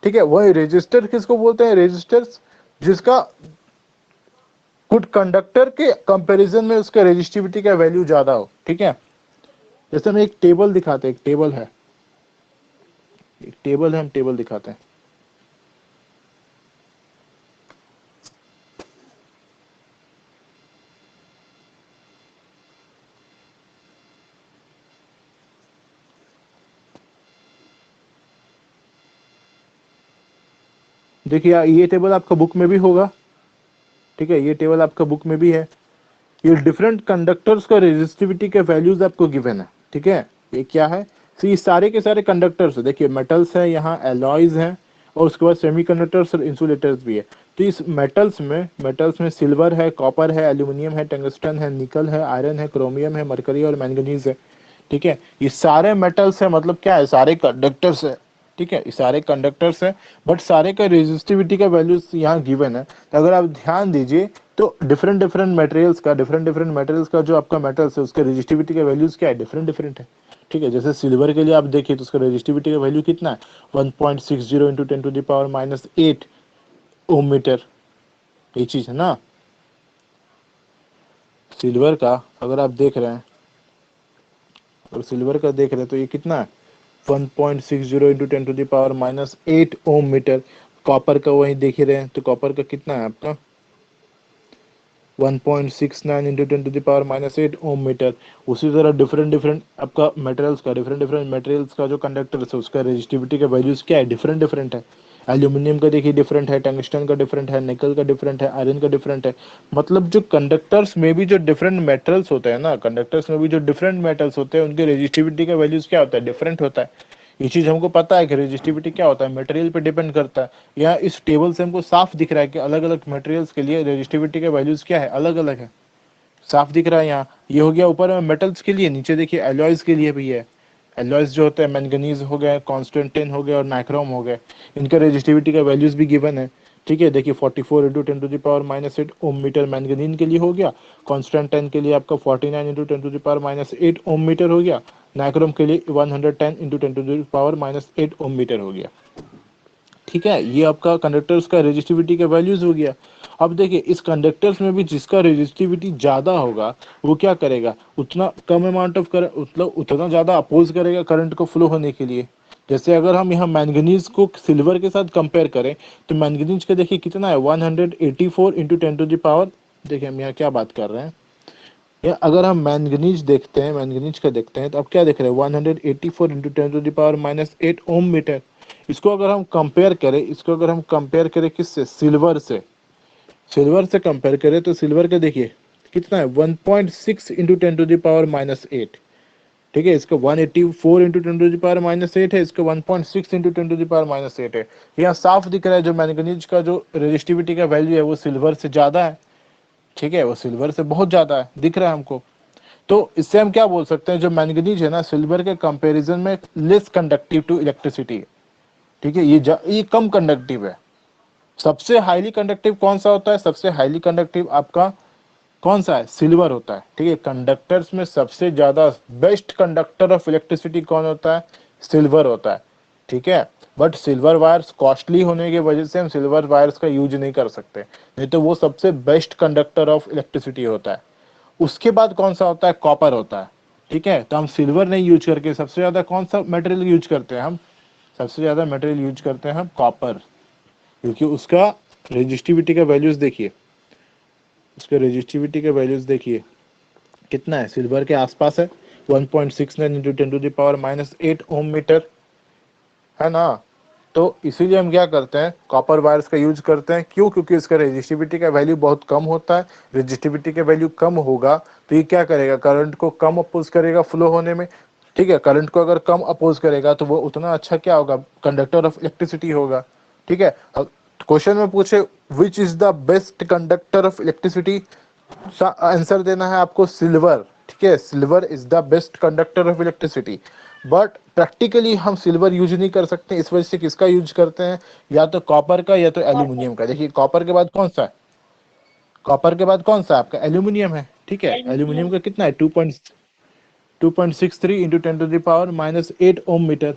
ठीक है, वही रेजिस्टर किसको बोलते हैं, रेजिस्टर्स जिसका गुड कंडक्टर के कंपैरिजन में उसका रेजिस्टिविटी का वैल्यू ज्यादा हो। ठीक है, जैसे हम एक टेबल दिखाते हैं, एक टेबल है, एक टेबल है, हम टेबल दिखाते हैं। देखिए ये टेबल आपका बुक में भी होगा, ठीक है, ये टेबल आपका बुक में भी है। ये डिफरेंट कंडक्टर्स का रेजिस्टिविटी के वैल्यूज आपको गिवन है, ठीक है। ये क्या है, तो ये सारे के सारे कंडक्टर्स, देखिए मेटल्स है, यहाँ एलॉयज हैं, और उसके बाद सेमीकंडक्टर्स और इंसुलेटर्स भी है। तो इस मेटल्स में सिल्वर है, कॉपर है, एल्यूमिनियम है, टंगस्टन है, निकल है, आयरन है, क्रोमियम है, मरकरी और मैंगनीज है, ठीक है। ये सारे मेटल्स है, मतलब क्या है, सारे कंडक्टर्स है, ठीक है, ये सारे कंडक्टर्स है, बट सारे का रेजिस्टिविटी का वैल्यूज यहाँ गिवन है। तो अगर आप ध्यान दीजिए तो डिफरेंट डिफरेंट मटेरियल्स का जो आपका मेटल्स है उसके रेजिस्टिविटी का वैल्यूज क्या है, डिफरेंट डिफरेंट है, ठीक है। जैसे सिल्वर के लिए आप देखिए तो उसका रेजिस्टिविटी का वैल्यू कितना है, 1.60 इंटू 10⁻⁸ ओम मीटर, ये चीज है ना। सिल्वर का अगर आप देख रहे हैं, और सिल्वर का देख रहे हैं तो ये कितना है, 1.60 इंटू 10⁻⁸ ओम मीटर। कॉपर का वही देख ही रहे हैं, तो कॉपर का कितना है आपका 1.69 इंटू 10⁻⁸ ओम मीटर। उसी तरह डिफरेंट डिफरेंट आपका मटेरियल्स का जो कंडक्टर है उसका रेजिस्टिविटी का वैल्यूज क्या है, डिफरेंट डिफरेंट है। एल्यूमिनियम का देखिए डिफरेंट है, टंगस्टन का डिफरेंट है, निकल का डिफरेंट है, आयरन का डिफरेंट है। मतलब जो कंडक्टर्स में भी जो डिफरेंट मेटल्स होते हैं ना, कंडक्टर्स में भी जो डिफरेंट मेटल्स होते हैं उनके रेजिस्टिविटी का वैल्यूज क्या होता है, डिफरेंट होता है। ये चीज हमको पता है कि रेजिस्टिविटी क्या होता है, मटेरियल पे डिपेंड करता है। यहाँ इस टेबल से हमको साफ दिख रहा है कि अलग अलग मटेरियल्स के लिए रेजिस्टिविटी के वैल्यूज क्या है, अलग अलग है, साफ दिख रहा है यहाँ। ये हो गया ऊपर में मेटल्स के लिए, नीचे देखिए एलॉयज के लिए भी है। एलॉयज जो होते हैं मैंगनीज हो गए, कॉन्स्टेंटिन हो गए और नाइक्रोम हो गए, इनका रेजिस्टिविटी का वैल्यूज भी गिवन है, ठीक है। देखिए 44 इंटू 10⁻⁸ ओम मीटर मैंगनीन के लिए हो गया, कॉन्स्टेंटाइन के लिए आपका 49 इंटू 10⁻⁸ ओम मीटर हो गया, नाइक्रोम के लिए 110 इंटू 10⁻⁸ ओम मीटर हो गया, ठीक है। ये आपका कंडक्टर्स का रेजिस्टिविटी का वैल्यूज हो गया। अब देखिए इस कंडक्टर्स में भी जिसका रेजिस्टिविटी ज्यादा होगा वो क्या करेगा, उतना कम अमाउंट ऑफ कर मतलब उतना ज्यादा अपोज करेगा करंट को फ्लो होने के लिए। जैसे अगर हम यहाँ मैंगनीज को सिल्वर के साथ कंपेयर करें तो मैंगनीज का देखिए कितना है, 184 इंटू 10⁻, देखिए हम यहाँ क्या बात कर रहे हैं, या अगर हम मैंगनीज देखते हैं, मैंगनीज का देखते हैं तो अब क्या देख रहे हैं, 184 इंटू 10⁻⁸ ओम मीटर। इसको अगर हम कंपेयर करें, किससे, सिल्वर से कंपेयर करें तो सिल्वर का देखिए कितना है, 1.6 इंटू 10⁻⁸, ठीक है। इसका 184 इंटू 10⁻⁸ है, इसका 1.6 इंटू 10⁻⁸ है। यहाँ साफ दिख रहा है जो मैंगनीज का जो रेजिस्टिविटी का वैल्यू है वो सिल्वर से ज्यादा है, ठीक है, वो सिल्वर से बहुत ज्यादा है, दिख रहा है हमको। तो इससे हम क्या बोल सकते हैं, जो मैंगनीज है ना सिल्वर के कंपैरिजन में लेस कंडक्टिव टू इलेक्ट्रिसिटी, ठीक है। ये कम कंडक्टिव है। सबसे हाईली कंडक्टिव कौन सा होता है, सबसे हाईली कंडक्टिव आपका कौन सा है, सिल्वर होता है, ठीक है। कंडक्टर्स में सबसे ज्यादा बेस्ट कंडक्टर ऑफ इलेक्ट्रिसिटी कौन होता है, सिल्वर होता है, ठीक है। बट सिल्वर वायर्स कॉस्टली होने की वजह से हम सिल्वर वायर्स का यूज नहीं कर सकते, नहीं तो वो सबसे बेस्ट कंडक्टर ऑफ इलेक्ट्रिसिटी होता है। उसके बाद कौन सा होता है, कॉपर होता है, ठीक है। तो हम सिल्वर नहीं यूज करके सबसे ज्यादा कौन सा मटेरियल यूज करते हैं, हम सबसे ज्यादा मटेरियल यूज करते हैं हम कॉपर, क्योंकि उसका रेजिस्टिविटी का वैल्यूज देखिए, कितना है, सिल्वर के आसपास है, 1.69 इंटू 10⁻⁸ ओम मीटर, है ना। तो इसीलिए हम क्या करते हैं, कॉपर वायर्स का यूज करते हैं, क्यों, क्योंकि इसका रेजिस्टिविटी का वैल्यू बहुत कम होता है। रेजिस्टिविटी का वैल्यू कम होगा तो ये क्या करेगा, करंट को कम अपोज करेगा फ्लो होने में, ठीक है। करंट को अगर कम अपोज करेगा तो वो उतना अच्छा क्या होगा, कंडक्टर ऑफ इलेक्ट्रिसिटी होगा, ठीक है। क्वेश्चन में पूछे which is the best conductor of electricity, answer देना है आपको सिल्वर, ठीक है। Silver is the best conductor of electricity. But practically हम सिल्वर यूज नहीं कर सकते, इस वजह से किसका यूज करते हैं, या तो कॉपर का या तो एल्यूमिनियम का। देखिए कॉपर के बाद कौन सा है, कॉपर के बाद कौन सा आपका एल्यूमिनियम है, ठीक है। एल्यूमिनियम का कितना है, 2.63 इंटू 10⁻⁸ ओम मीटर,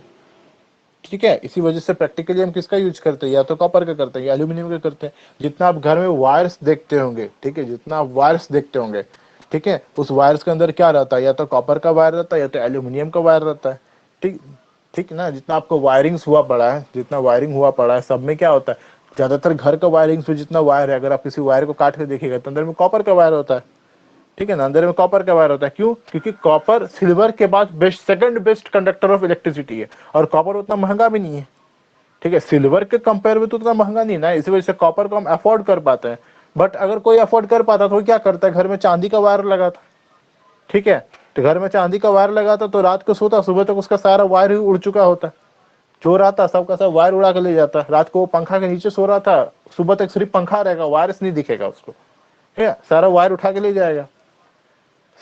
ठीक है। इसी वजह से प्रैक्टिकली हम किसका यूज करते हैं, या तो कॉपर का करते हैं या एल्यूमिनियम का करते हैं। जितना आप घर में वायर्स देखते होंगे, ठीक है, जितना आप वायर्स देखते होंगे, ठीक है, उस वायर्स के अंदर क्या रहता है, या तो कॉपर का वायर रहता है या तो एल्यूमिनियम का वायर रहता है, ठीक, ठीक ना। जितना आपको वायरिंग्स हुआ पड़ा है, जितना वायरिंग हुआ पड़ा है, सब में क्या होता है, ज्यादातर घर का वायरिंग्स में जितना वायर है, अगर आप किसी वायर को काट के देखिएगा तो अंदर में कॉपर का वायर होता है, ठीक है ना, अंदर में कॉपर का वायर होता है। क्यों, क्योंकि कॉपर सिल्वर के बाद best, second best conductor of electricity है, और कॉपर उतना महंगा भी नहीं है, ठीक है, सिल्वर के कंपेयर में तो उतना महंगा नहीं ना, इसी वजह से कॉपर को हम अफोर्ड कर पाते हैं। बट अगर कोई अफोर्ड कर पाता तो वो क्या करता है, घर में चांदी का वायर लगाता, ठीक है, तो घर में चांदी का वायर लगाता तो रात को सोता, सुबह तक उसका सारा वायर ही उड़ चुका होता, चोर आता सबका सब वायर उड़ा के ले जाता। रात को वो पंखा के नीचे सो रहा था, सुबह तक सिर्फ पंखा रहेगा, वायरस नहीं दिखेगा उसको, ठीक है, सारा वायर उठा के ले जाएगा।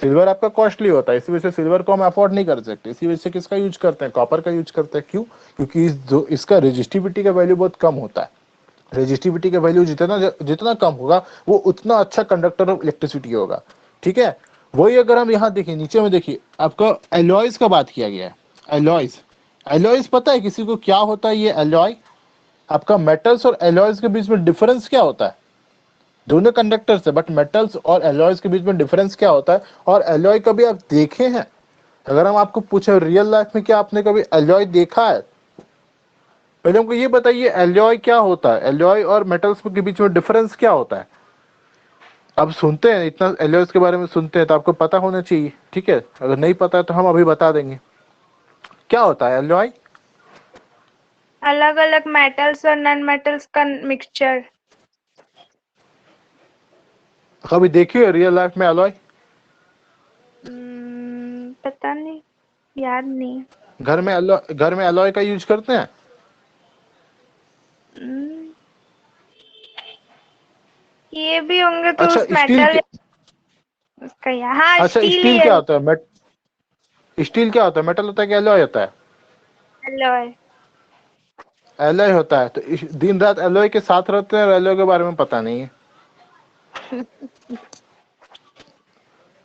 सिल्वर आपका कॉस्टली होता है, इसी वजह से सिल्वर को हम अफोर्ड नहीं कर सकते, इसी वजह से किसका यूज करते हैं, कॉपर का यूज करते हैं। क्यों? क्योंकि इसका रेजिस्टिविटी का वैल्यू बहुत कम होता है। रेजिस्टिविटी का वैल्यू जितना जितना कम होगा वो उतना अच्छा कंडक्टर ऑफ इलेक्ट्रिसिटी होगा, ठीक है। वही अगर हम यहाँ देखिए, नीचे में देखिए आपका एलॉयज का बात किया गया है। एलॉयज, एलॉयज पता है किसी को क्या होता है? ये एलॉय आपका मेटल्स और एलॉयज के बीच में डिफरेंस क्या होता है? दोनों कंडक्टर्स है, बट मेटल्स और एलॉयज के बीच में डिफरेंस क्या होता है? और एलॉय कभी आप देखे हैं? अगर हम आपको पूछे रियल लाइफ में क्या आपने कभी एलॉय देखा है? पहले हमको ये बताइए एलॉय क्या होता है, एलॉय और मेटल्स के बीच में डिफरेंस क्या होता है? अब सुनते हैं इतना एलॉयज के बारे में सुनते हैं तो आपको पता होना चाहिए, ठीक है। अगर नहीं पता है तो हम अभी बता देंगे क्या होता है एलॉय। अलग अलग मेटल्स और नॉन मेटल्स का मिक्सचर। कभी देखिए रियल लाइफ में एलॉय? पता नहीं, याद नहीं। घर में एलॉय का यूज करते हैं? हम्म, ये भी होंगे तो अच्छा उस स्टील मेटल उसका हाँ अच्छा स्टील ही स्टील है। क्या होता है? स्टील क्या होता है? मेटल होता है कि एलॉय होता है? एलॉय। एलॉय होता है। तो दिन रात एलॉय के साथ रहते हैं और एलॉय के बारे में पता नहीं है।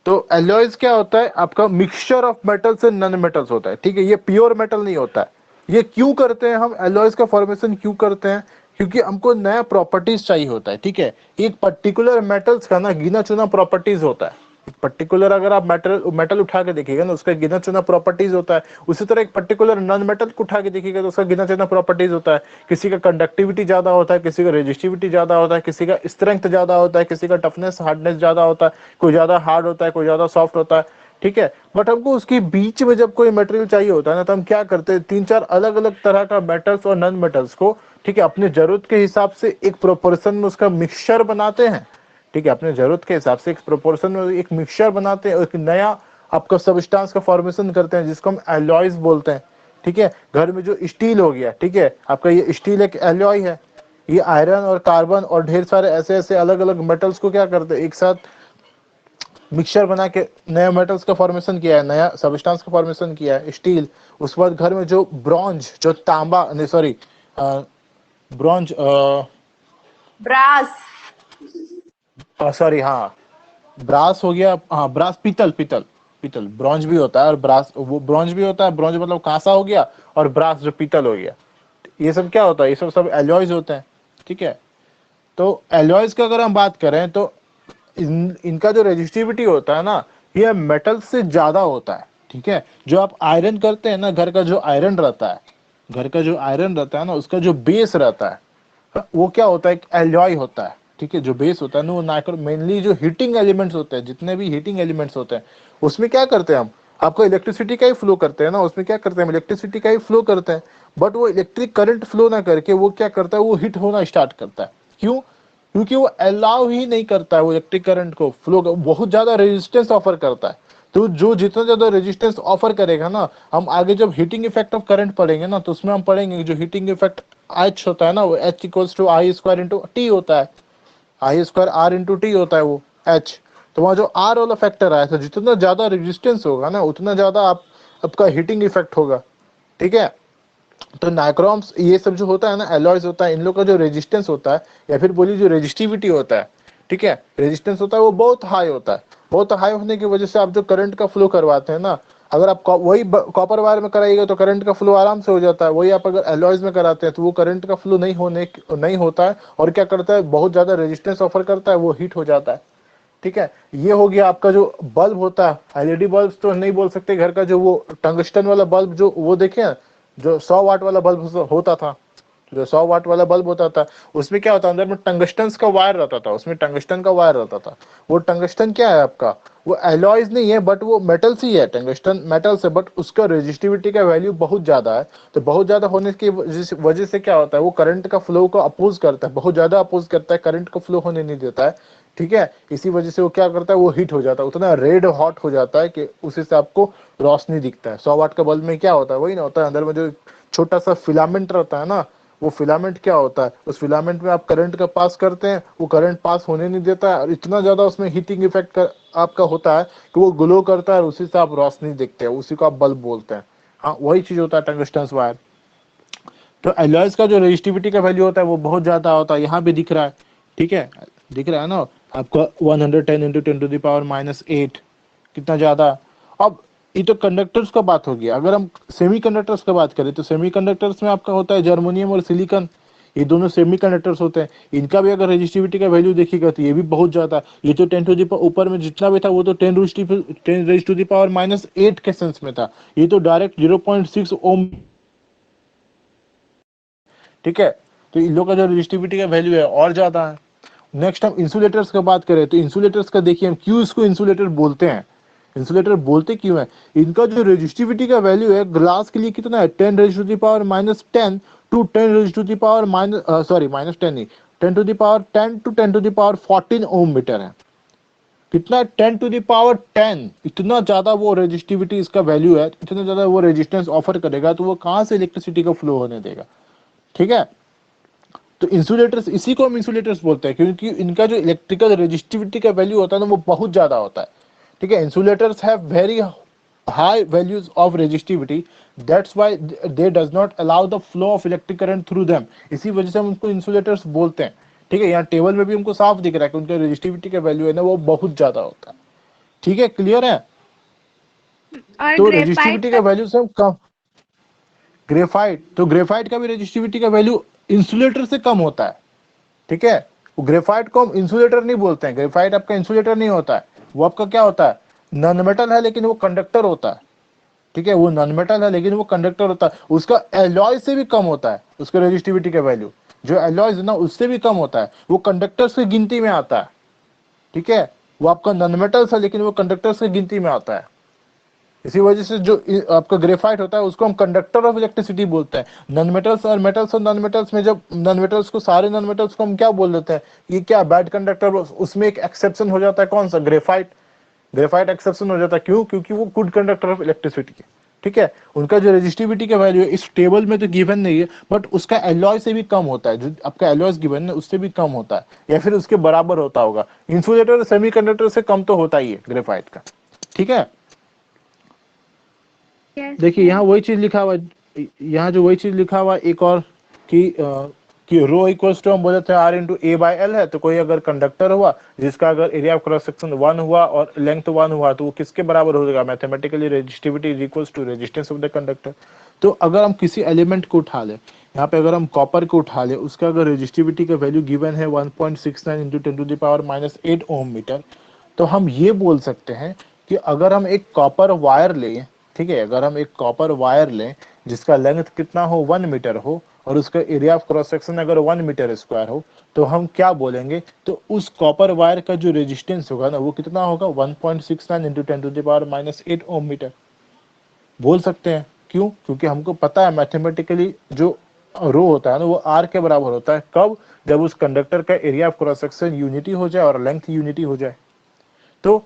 तो एलॉयज क्या होता है? आपका mixture of metals and non metals होता है, ठीक है। ये प्योर मेटल नहीं होता है। ये क्यों करते हैं हम एलॉयज का फॉर्मेशन क्यों करते हैं? क्योंकि हमको नया प्रॉपर्टीज चाहिए होता है, ठीक है। एक पर्टिकुलर मेटल्स का ना गिना चुना प्रॉपर्टीज होता है। एक पर्टिकुलर अगर आप मेटल उठा के देखिएगा ना, उसका गिना चुना प्रॉपर्टीज होता है। उसी तरह एक पर्टिकुलर नॉन मेटल को उठा के देखिएगा तो उसका गिना चुना प्रॉपर्टीज होता है। किसी का कंडक्टिविटी ज्यादा होता है, किसी का रेजिस्टिविटी ज्यादा होता है, किसी का स्ट्रेंथ ज्यादा होता है, किसी का टफनेस हार्डनेस ज्यादा होता है, कोई ज्यादा हार्ड होता है, कोई ज्यादा सॉफ्ट होता है, ठीक है। बट हमको उसके बीच में जब कोई मटेरियल चाहिए होता है ना, तो हम क्या करते हैं, तीन चार अलग अलग तरह का मेटल्स और नॉन मेटल्स को, ठीक है, अपने जरूरत के हिसाब से एक प्रोपोर्शन में उसका मिक्सचर बनाते हैं, ठीक है। अपने जरूरत के हिसाब से एक प्रोपोर्शन में एक मिक्सचर बनाते हैं, एक नया आपका सबस्टांस का फॉर्मेशन करते हैं जिसको हम एलॉयज बोलते हैं, ठीक है। घर में जो स्टील हो गया, ठीक है, आपका ये स्टील एक एलॉय है। ये आयरन और कार्बन और ढेर सारे ऐसे ऐसे अलग अलग मेटल्स को क्या करते हैं, एक साथ मिक्सचर बना के नया मेटल्स का फॉर्मेशन किया है, नया सबस्टांस का फॉर्मेशन किया है, स्टील। उसके बाद घर में जो ब्रॉन्ज, जो तांबा, नहीं सॉरी, ब्रॉन्ज, ब्रास। सॉरी, हाँ, ब्रास हो गया, हाँ ब्रास, पीतल, पीतल, पीतल, ब्रॉन्ज भी होता है और ब्रास, वो ब्रॉन्ज भी होता है, ब्रॉन्ज मतलब कांसा हो गया, और ब्रास जो पीतल हो गया। ये सब क्या होता है? ये सब सब एलॉयज होते हैं, ठीक है। तो एलॉयज का अगर हम बात करें तो इनका जो रेजिस्टिविटी होता है ना, ये मेटल से ज्यादा होता है, ठीक है। जो आप आयरन करते हैं ना, घर का जो आयरन रहता है, घर का जो आयरन रहता है ना, उसका जो बेस रहता है वो क्या होता है? एक एलॉय होता है, ठीक है। जो बेस होता है ना, वो नाइक्रो, मेनली जो हीटिंग एलिमेंट्स होते हैं, जितने भी हीटिंग एलिमेंट्स होते हैं, उसमें क्या करते हैं हम, आपको इलेक्ट्रिसिटी का ही फ्लो करते हैं ना, उसमें क्या करते हैं, इलेक्ट्रिसिटी का ही फ्लो करते हैं। बट वो इलेक्ट्रिक करंट फ्लो ना करके वो क्या करता है, वो हीट होना स्टार्ट करता है। क्यों? क्योंकि वो अलाउ ही नहीं करता है वो इलेक्ट्रिक करंट को फ्लो, बहुत ज्यादा रेजिस्टेंस ऑफर करता है। तो जो जितना ज्यादा रेजिस्टेंस ऑफर करेगा ना, हम आगे जब हीटिंग इफेक्ट ऑफ करंट पढ़ेंगे ना, तो उसमें हम पढ़ेंगे जो हीटिंग इफेक्ट एच होता है ना, वो H equals to I square into T होता है। I square R into T होता है वो एच। तो वहाँ जो आर वाला फैक्टर आया, तो जितना ज्यादा रेजिस्टेंस होगा ना, उतना ज्यादा आपका हीटिंग इफेक्ट होगा, ठीक है। तो नाइक्रोम्स ये सब जो होता है ना, एलॉयज होता है, इन लोग का जो रेजिस्टेंस होता है, या फिर बोलिए जो रेजिस्टिविटी होता है, ठीक है, रेजिस्टेंस होता है, वो बहुत हाई होता है। बहुत हाई होने की वजह से आप जो करंट का फ्लो करवाते हैं ना, अगर आप वही कॉपर वायर में कराइएगा तो करंट का फ्लो आराम से हो जाता है। वही आप अगर एलॉयज में कराते हैं तो वो करंट का फ्लो नहीं होता है, और क्या करता है, बहुत ज्यादा रेजिस्टेंस ऑफर करता है, वो हीट हो जाता है, ठीक है। ये हो गया आपका जो बल्ब होता है, एलईडी बल्ब तो नहीं बोल सकते, घर का जो वो टंगस्टन वाला बल्ब, जो वो देखे हैं, जो 100 वाट वाला बल्ब होता था, जो 100 वाट वाला बल्ब होता था, उसमें क्या होता है, अंदर में टंगस्टन का वायर रहता था, उसमें टंगस्टन का वायर रहता था। वो टंगस्टन क्या है आपका, वो एलॉयज नहीं है बट वो मेटल्स ही है, टंगस्टन मेटल्स है, बट उसका रेजिस्टिविटी का वैल्यू बहुत ज्यादा है। तो बहुत ज्यादा होने की वजह से क्या होता है, वो करंट का फ्लो को अपोज करता है, बहुत ज्यादा अपोज करता है, करंट को फ्लो होने नहीं देता है। ठीक है, इसी वजह से वो क्या करता है, वो हीट हो जाता है, उतना रेड हॉट हो जाता है कि उसी से आपको रोशनी दिखता है। 100 वाट का बल्ब में क्या होता है, वही ना होता है, अंदर में जो छोटा सा फिलामेंट रहता है ना, वो फिलामेंट क्या होता है, उस फिलामेंट में आप करंट का पास करते हैं, वो करंट पास होने नहीं देता है, और इतना ज्यादा उसमें हीटिंग इफेक्ट आपका होता है कि वो ग्लो करता है, और उसी से आप रोशनी देखते हैं, उसी को आप बल्ब बोलते हैं। हाँ, वही चीज होता है टंगस्टन वायर। तो एलॉयज का जो रेजिस्टिविटी का वैल्यू होता है वो बहुत ज्यादा होता है, यहाँ भी दिख रहा है। ठीक है, दिख रहा है ना आपका 110 इंटू 10⁻⁸ कितना ज्यादा। अब ये तो कंडक्टर्स का बात हो गया। अगर हम सेमी कंडक्टर्स का बात करें तो सेमी कंडक्टर्स में आपका होता है जर्मोनियम और सिलिकॉन, ये दोनों सेमी कंडक्टर्स होते हैं। इनका भी अगर रेजिस्टिविटी का वैल्यू देखिएगा तो ये भी बहुत ज्यादा है। ये तो 10 टू द ऊपर में जितना भी था वो तो 10⁻⁸ के सेंस में था, ये तो डायरेक्ट 0.6 ओम। ठीक है, तो इन लोग का जो रेजिस्टिविटी का वैल्यू है और ज्यादा है। नेक्स्ट हम इंसुलेटर्स का बात करें तो इंसुलेटर्स का देखिए हम क्यों इसको इंसुलेटर बोलते हैं। इंसुलेटर बोलते क्यों है, इनका जो रेजिस्टिविटी का वैल्यू है ग्लास के लिए कितना है, 10⁻⁻10 टू 10⁻⁻, सॉरी -10 नहीं, 10⁻10 टू 10⁻14 ओम मीटर है। कितना, 10⁻10, इतना ज्यादा वो रेजिस्टिविटी इसका वैल्यू है, इतना ज्यादा वो रेजिस्टेंस ऑफर करेगा, तो वो कहाँ से इलेक्ट्रिसिटी का फ्लो होने देगा। ठीक है, तो इंसुलेटर्स, इसी को हम इंसुलेटर्स बोलते हैं क्योंकि इनका जो इलेक्ट्रिकल रेजिस्टिविटी का वैल्यू होता है ना वो बहुत ज्यादा होता है। ठीक है, insulators have very high values of resistivity, that's why they does not allow the flow of electric current through them, इसी वजह से हम उनको इंसुलेटर्स बोलते हैं। ठीक है, यहाँ टेबल में भी हमको साफ दिख रहा है कि उनका रेजिस्टिविटी का वैल्यू है ना वो बहुत ज्यादा होता है। ठीक है, क्लियर है। और तो ग्रेफाइट रेजिस्टिविटी का का? वैल्यू से हम कम, ग्रेफाइट, तो ग्रेफाइट का भी रेजिस्टिविटी का वैल्यू इंसुलेटर से कम होता है। ठीक है, वो ग्रेफाइट को हम इंसुलेटर नहीं बोलते हैं, ग्रेफाइट आपका इंसुलेटर नहीं होता है, वो आपका क्या होता है, नॉन मेटल है लेकिन वो कंडक्टर होता है। ठीक है, वो नॉन मेटल है लेकिन वो कंडक्टर होता है, उसका एलॉय से भी कम होता है, उसका रेजिस्टिविटी का वैल्यू जो एलॉयज है ना उससे भी कम होता है, वो कंडक्टर्स की गिनती में आता है। ठीक है, वो आपका नॉन मेटल्स है लेकिन वो कंडक्टर्स की गिनती में आता है। इसी वजह से जो आपका ग्रेफाइट होता है उसको हम कंडक्टर ऑफ इलेक्ट्रिसिटी बोलते हैं। नॉन मेटल्स और मेटल्स और नॉन मेटल्स में, जब नॉन मेटल्स को, सारे नॉन मेटल्स को हम क्या बोल देते हैं, ये क्या बैड कंडक्टर, उसमें एक एक्सेप्शन हो जाता है, कौन सा, ग्रेफाइट। ग्रेफाइट एक्सेप्शन हो जाता है, क्यों, क्योंकि वो गुड कंडक्टर ऑफ इलेक्ट्रिसिटी है। ठीक है, उनका जो रेजिस्टिविटी का वैल्यू है इस टेबल में तो गिवन नहीं है, बट उसका एलॉय से भी कम होता है, जो आपका एलॉयस गिवन है उससे भी कम होता है, या फिर उसके बराबर होता होगा। इंसुलेटर सेमीकंडक्टर से कम तो होता ही है ग्रेफाइट का। ठीक है, यस देखिए सर। यहाँ वही चीज लिखा हुआ है, यहाँ जो वही चीज लिखा हुआ है एक और, कि रो इक्वल्स टू, हम बोले थे R into A by L है, तो कोई अगर कंडक्टर हुआ जिसका अगर एरिया ऑफ क्रॉस सेक्शन 1 हुआ और लेंथ 1 हुआ तो वो किसके बराबर हो जाएगा, mathematically resistivity is equals to resistance of the conductor. तो अगर हम किसी एलिमेंट को उठा ले, यहाँ पे अगर हम कॉपर को उठा ले, उसका अगर रेजिस्टिविटी का वैल्यू गिवन है 1.69 इंटू 10⁻⁻8 ओम मीटर, तो हम ये बोल सकते हैं कि अगर हम एक कॉपर वायर लें, ठीक है, अगर हम एक कॉपर वायर लें जिसका लेंथ कितना हो, 1 मीटर हो, और उसका एरिया ऑफ क्रॉस सेक्शन अगर 1 मीटर स्क्वायर हो, तो हम क्या बोलेंगे, तो उस कॉपर वायर का जो रेजिस्टेंस होगा ना वो कितना होगा, 1.69 इंटू 10⁻⁸ ओम मीटर बोल सकते हैं। क्यों, क्योंकि हमको पता है मैथमेटिकली जो रो होता है ना वो आर के बराबर होता है, कब, जब उस कंडक्टर का area of cross section unity हो जाए और लेंथ यूनिटी हो जाए। तो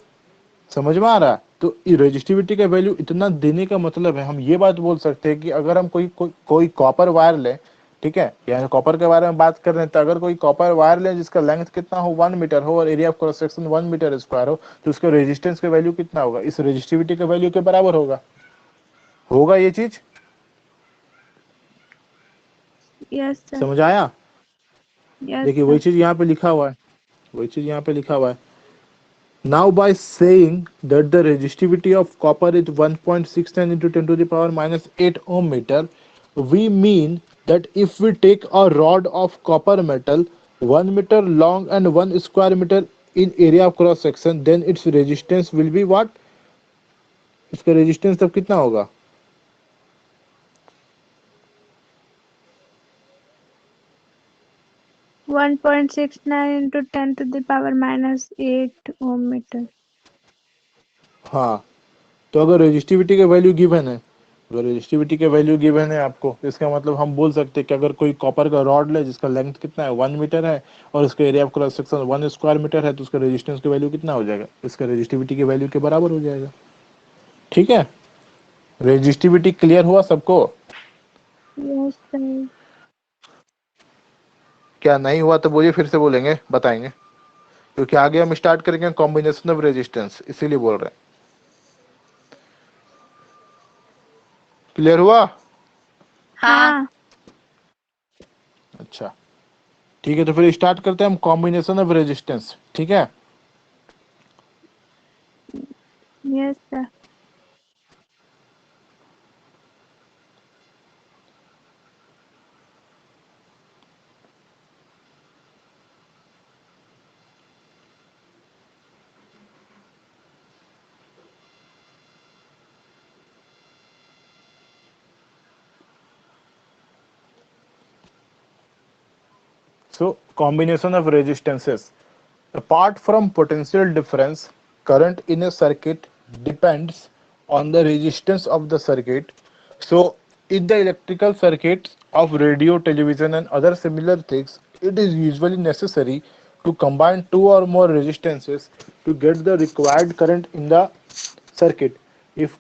समझ में आ रहा है, तो रेजिस्टिविटी का वैल्यू इतना देने का मतलब है, हम ये बात बोल सकते हैं कि अगर हम कोई कॉपर वायर लें, ठीक है, यानी कॉपर के बारे में बात कर रहे हैं, तो अगर कोई कॉपर वायर लें जिसका लेंथ कितना हो, 1 मीटर हो, और area of cross section 1 metre square हो, तो उसका रेजिस्टेंस का वैल्यू कितना होगा, इस रेजिस्टिविटी का वैल्यू के बराबर होगा। होगा ये चीज, यस सर। समझ आया। यस देखिए वही सर। चीज यहाँ पे लिखा हुआ है, वही चीज यहाँ पे लिखा हुआ है। Now, by saying that the resistivity of copper is 1.69 into 10 to the power minus 8 ohm meter, we mean that if we take a rod of copper metal 1 meter long and 1 square meter in area of cross section, then its resistance will be what? इसका resistance तब कितना होगा? 1.69 into 10 to the power minus 8 ohm meter. हाँ, तो अगर resistivity का value given है, अगर रेजिस्टिविटी का वैल्यू गिवन है आपको, तो इसका मतलब हम बोल सकते हैं कि अगर कोई कॉपर का रॉड ले जिसका लेंथ कितना है 1 मीटर है और उसका area of cross section 1 square metre है, तो उसका रेजिस्टेंस की वैल्यू कितना हो जाएगा, इसका रेजिस्टिविटी की वैल्यू के बराबर हो जाएगा। ठीक है, रेजिस्टिविटी क्लियर हुआ सबको? Yes sir. क्या नहीं हुआ तो बोलिए, फिर से बोलेंगे, बताएंगे, क्योंकि आगे हम स्टार्ट करेंगे कॉम्बिनेशन ऑफ रेजिस्टेंस, इसीलिए बोल रहे हैं। क्लियर हुआ? हाँ। हाँ। अच्छा, ठीक है, तो फिर स्टार्ट करते हैं हम कॉम्बिनेशन ऑफ रेजिस्टेंस। ठीक है, yes sir. so combination of resistances. Apart from potential difference, current in a circuit depends on the resistance of the circuit. So, in the electrical circuits of radio, television, and other similar things, it is usually necessary to combine two or more resistances to get the required current in the circuit. If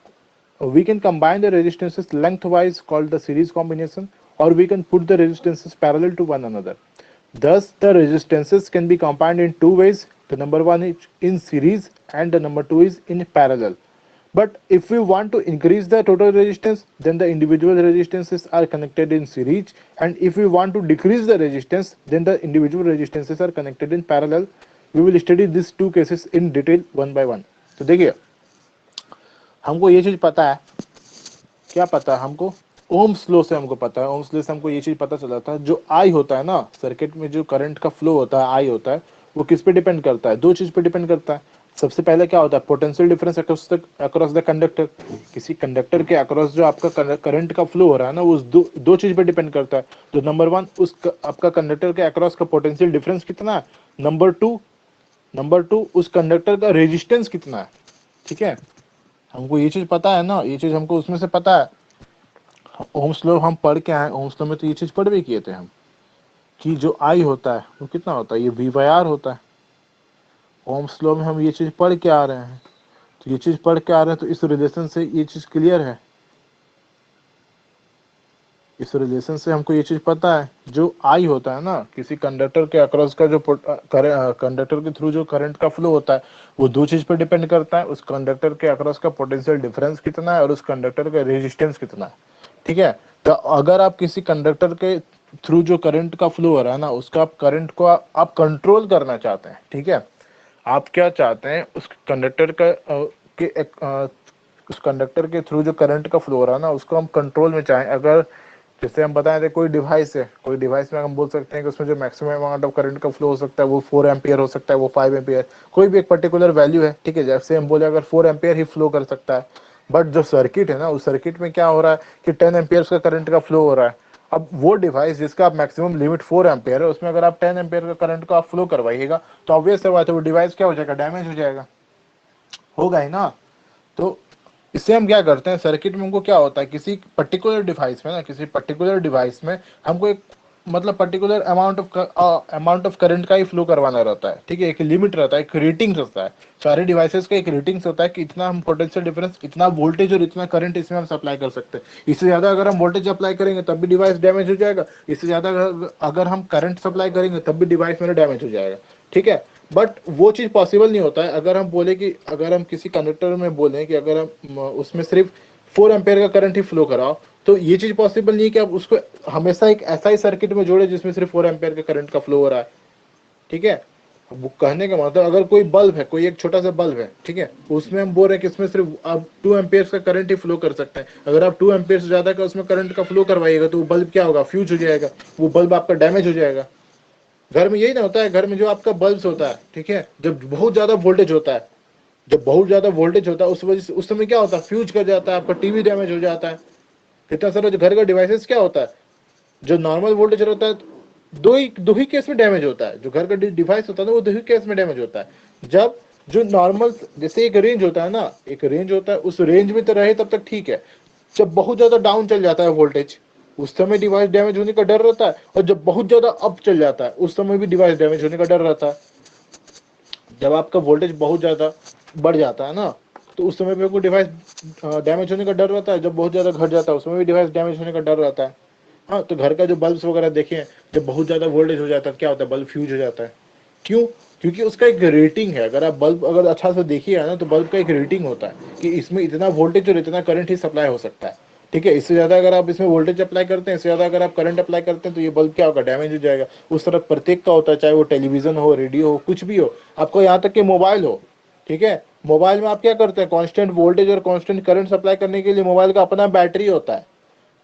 we can combine the resistances lengthwise, called the series combination, or we can put the resistances parallel to one another. Thus, the resistances can be combined in two ways. The number one is in series and the number two is in parallel. But if we want to increase the total resistance, then the individual resistances are connected in series, and if we want to decrease the resistance, then the individual resistances are connected in parallel. We will study these two cases in detail one by one. तो देखिए, हमको ये चीज पता है, क्या पता है हमको, ओम्स लॉ से हमको पता है, ओम्स लॉ से हमको ये चीज पता चला था, जो आई होता है ना सर्किट में, जो करंट का फ्लो होता है, आई होता है, वो किस पे डिपेंड करता है, दो चीज पे डिपेंड करता है। सबसे पहले क्या होता है, potential difference across the conductor. किसी कंडक्टर के अक्रॉस जो आपका करंट का फ्लो हो रहा है ना, वो दो चीज पे डिपेंड करता है। तो नंबर वन, आपका कंडक्टर के अक्रॉस का पोटेंशियल डिफरेंस कितना है, नंबर टू उस कंडक्टर का रेजिस्टेंस कितना है। ठीक है, हमको ये चीज पता है ना, ये चीज हमको उसमें से पता है। ओम्स लॉ हम पढ़ के आए, ओम्स लॉ में तो ये चीज पढ़ भी किए थे हम, कि जो आई होता है वो कितना होता है, ये वी बाई आर होता है। ओम्स लॉ में हम ये चीज पढ़ के आ रहे हैं, तो ये चीज पढ़ के आ रहे हैं, तो इस रिलेशन से ये चीज क्लियर है। इस रिलेशन से हमको ये चीज पता है, जो आई होता है ना किसी कंडक्टर के अक्रॉस का, जो कंडक्टर के थ्रू जो करंट का फ्लो होता है, वो दो चीज पर डिपेंड करता है, उस कंडक्टर के अक्रॉस का पोटेंशियल डिफरेंस कितना है और उस कंडक्टर का रेजिस्टेंस कितना है। ठीक है, तो अगर आप किसी कंडक्टर के थ्रू जो करंट का फ्लो हो रहा है ना, उसका आप करंट को आप कंट्रोल करना चाहते हैं। ठीक है, आप क्या चाहते हैं, उस कंडक्टर का उस कंडक्टर के थ्रू जो करंट का फ्लो हो रहा है ना, उसको हम कंट्रोल में चाहें। अगर जैसे हम बताए थे, कोई डिवाइस है, कोई डिवाइस में हम बोल सकते हैं कि उसमें जो मैक्सिमम अमाउंट ऑफ करंट का फ्लो हो सकता है वो 4 एम्पियर हो सकता है, वो 5 एम्पियर, कोई भी एक पर्टिकुलर वैल्यू है। ठीक है, जैसे हम बोले अगर 4 एम्पियर ही फ्लो कर सकता है, बट जो सर्किट है ना, उस सर्किट में क्या हो रहा है कि 10 एम्पियर का करंट का फ्लो हो रहा है। अब वो डिवाइस जिसका मैक्सिमम लिमिट 4 एम्पियर है, उसमें अगर आप 10 एम्पियर का करंट को आप फ्लो करवाइएगा, तो ऑब्वियस बात है वो डिवाइस क्या हो जाएगा, डैमेज हो जाएगा, होगा ही ना। तो इससे हम क्या करते हैं, सर्किट में हमको क्या होता है, किसी पर्टिकुलर डिवाइस में ना, किसी पर्टिकुलर डिवाइस में हमको एक मतलब पर्टिकुलर अमाउंट ऑफ करंट का ही फ्लो करवाना रहता है। ठीक है, एक लिमिट रहता है, एक रेटिंग रहता है, सारे डिवाइसेस का एक रेटिंग्स होता है कि इतना हम पोटेंशियल डिफरेंस, इतना वोल्टेज और इतना करंट इसमें हम सप्लाई कर सकते हैं। इससे ज्यादा अगर हम वोल्टेज अप्लाई करेंगे तब भी डिवाइस डैमेज हो जाएगा, इससे ज्यादा अगर हम करंट सप्लाई करेंगे तब भी डिवाइस मेरा डैमेज हो जाएगा। ठीक है, बट वो चीज पॉसिबल नहीं होता है अगर हम बोले कि, अगर हम किसी कंडक्टर में बोले कि अगर हम उसमें सिर्फ 4 एम्पेयर का करंट ही फ्लो कराओ, तो ये चीज पॉसिबल नहीं है कि आप उसको हमेशा एक ऐसा ही सर्किट में जोड़े जिसमें सिर्फ 4 एम्पेयर का करंट का फ्लो हो रहा है। ठीक है, वो कहने का मतलब, अगर कोई बल्ब है, कोई एक छोटा सा बल्ब है, ठीक है, उसमें हम बोल रहे हैं कि इसमें सिर्फ आप 2 एम्पेयर का करंट ही फ्लो कर सकते हैं। अगर आप 2 एम्पेयर से ज्यादा का उसमें करंट का फ्लो करवाइएगा, तो वो बल्ब क्या होगा, फ्यूज हो जाएगा, वो बल्ब आपका डैमेज हो जाएगा। घर में यही ना होता है, घर में जो आपका बल्ब होता है, ठीक है, जब बहुत ज्यादा वोल्टेज होता है, जब बहुत ज्यादा वोल्टेज होता है, उस वजह से उस समय क्या होता है, फ्यूज कर जाता है, आपका टीवी डैमेज हो जाता है। इतना सारा जो घर का डिवाइसेस क्या होता है, जो नॉर्मल वोल्टेज रहता है, दो ही केस में डैमेज होता है। जो घर का डिवाइस होता है ना, वो दो ही केस में डैमेज होता है। जब जो नॉर्मल जैसे एक रेंज होता है ना, एक रेंज होता है, उस रेंज में तो रहे तब तक ठीक है। जब बहुत ज्यादा डाउन चल जाता है वोल्टेज, उस समय डिवाइस डैमेज होने का डर रहता है, और जब बहुत ज्यादा अप चल जाता है उस समय भी डिवाइस डैमेज होने का डर रहता है। जब आपका वोल्टेज बहुत ज्यादा बढ़ जाता है ना, तो उस समय पे आपको डिवाइस डैमेज होने का डर रहता है। जब बहुत ज्यादा घट जाता है उस समय भी डिवाइस डैमेज होने का डर रहता है। हाँ, तो घर का जो बल्ब वगैरह देखे हैं, जब बहुत ज्यादा वोल्टेज हो जाता है क्या होता है, बल्ब फ्यूज हो जाता है। क्यों? क्योंकि उसका एक रेटिंग है। अगर आप बल्ब अगर अच्छा से देखिए ना, तो बल्ब का एक रेटिंग होता है कि इसमें इतना वोल्टेज और इतना करंट ही सप्लाई हो सकता है। ठीक है, इससे ज्यादा अगर आप इसमें वोल्टेज अप्लाई करते हैं, इससे ज्यादा अगर आप करंट अप्लाई करते हैं, तो ये बल्ब क्या होगा, डैमेज हो जाएगा। उस तरह प्रत्येक का होता है, चाहे वो टेलीविजन हो, रेडियो हो, कुछ भी हो, आपको यहाँ तक कि मोबाइल हो। ठीक है, मोबाइल में आप क्या करते हैं, कांस्टेंट वोल्टेज और कांस्टेंट करंट सप्लाई करने के लिए मोबाइल का अपना बैटरी होता है।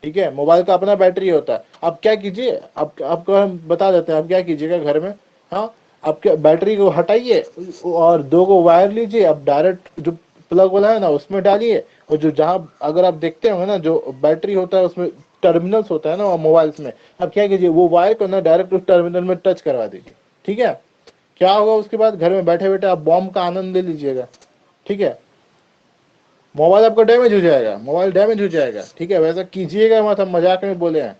ठीक है, मोबाइल का अपना बैटरी होता है। आप क्या कीजिए, आप आपको हम बता देते हैं, आप क्या कीजिएगा घर में। हाँ, आप क्या बैटरी को हटाइए और दो को वायर लीजिए, आप डायरेक्ट जो प्लग वाला है ना उसमें डालिए, और जो जहाँ अगर आप देखते होंगे ना जो बैटरी होता है उसमें टर्मिनल्स होता है ना मोबाइल्स में, आप क्या कीजिए वो वायर को ना डायरेक्ट उस टर्मिनल में टच करवा दीजिए। ठीक है, क्या होगा उसके बाद, घर में बैठे बैठे आप बॉम्ब का आनंद ले लीजिएगा। ठीक है, मोबाइल आपका डैमेज हो जाएगा, मोबाइल डैमेज हो जाएगा। ठीक है, वैसा कीजिएगा मत, हम मजाक में बोले हैं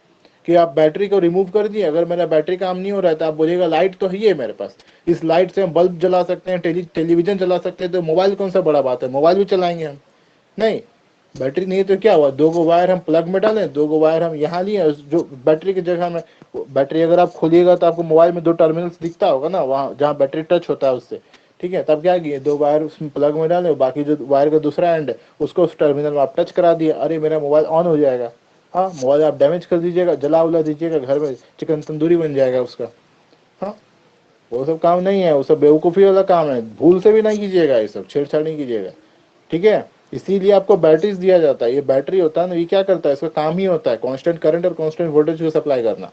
कि आप बैटरी को रिमूव कर दिए, अगर मेरा बैटरी काम नहीं हो रहा है तो आप बोलिएगा लाइट तो ही है मेरे पास, इस लाइट से हम बल्ब जला सकते हैं, टेलीविजन चला सकते हैं, तो मोबाइल कौन सा बड़ा बात है, मोबाइल भी चलाएंगे हम। नहीं, बैटरी नहीं है तो क्या हुआ, दो गो वायर हम प्लग में डालें, दो गो वायर हम यहाँ लिए, जो बैटरी की जगह में, बैटरी अगर आप खोलिएगा तो आपको मोबाइल में दो टर्मिनल्स दिखता होगा ना, वहाँ जहाँ बैटरी टच होता है उससे। ठीक है, तब क्या किए, दो वायर उसमें प्लग में डाले, बाकी जो वायर का दूसरा एंड है उसको उस टर्मिनल में आप टच करा दिए, अरे मेरा मोबाइल ऑन हो जाएगा। हाँ, मोबाइल आप डैमेज कर दीजिएगा, जला उला दीजिएगा, घर में चिकन तंदूरी बन जाएगा उसका। हाँ, वो सब काम नहीं है, वो सब बेवकूफ़ी वाला काम है, भूल से भी नहीं कीजिएगा, ये सब छेड़छाड़ नहीं कीजिएगा। ठीक है, इसीलिए आपको बैटरीज दिया जाता है। ये बैटरी होता है ना, ये क्या करता है, इसका काम ही होता है कांस्टेंट करंट और कांस्टेंट वोल्टेज को सप्लाई करना।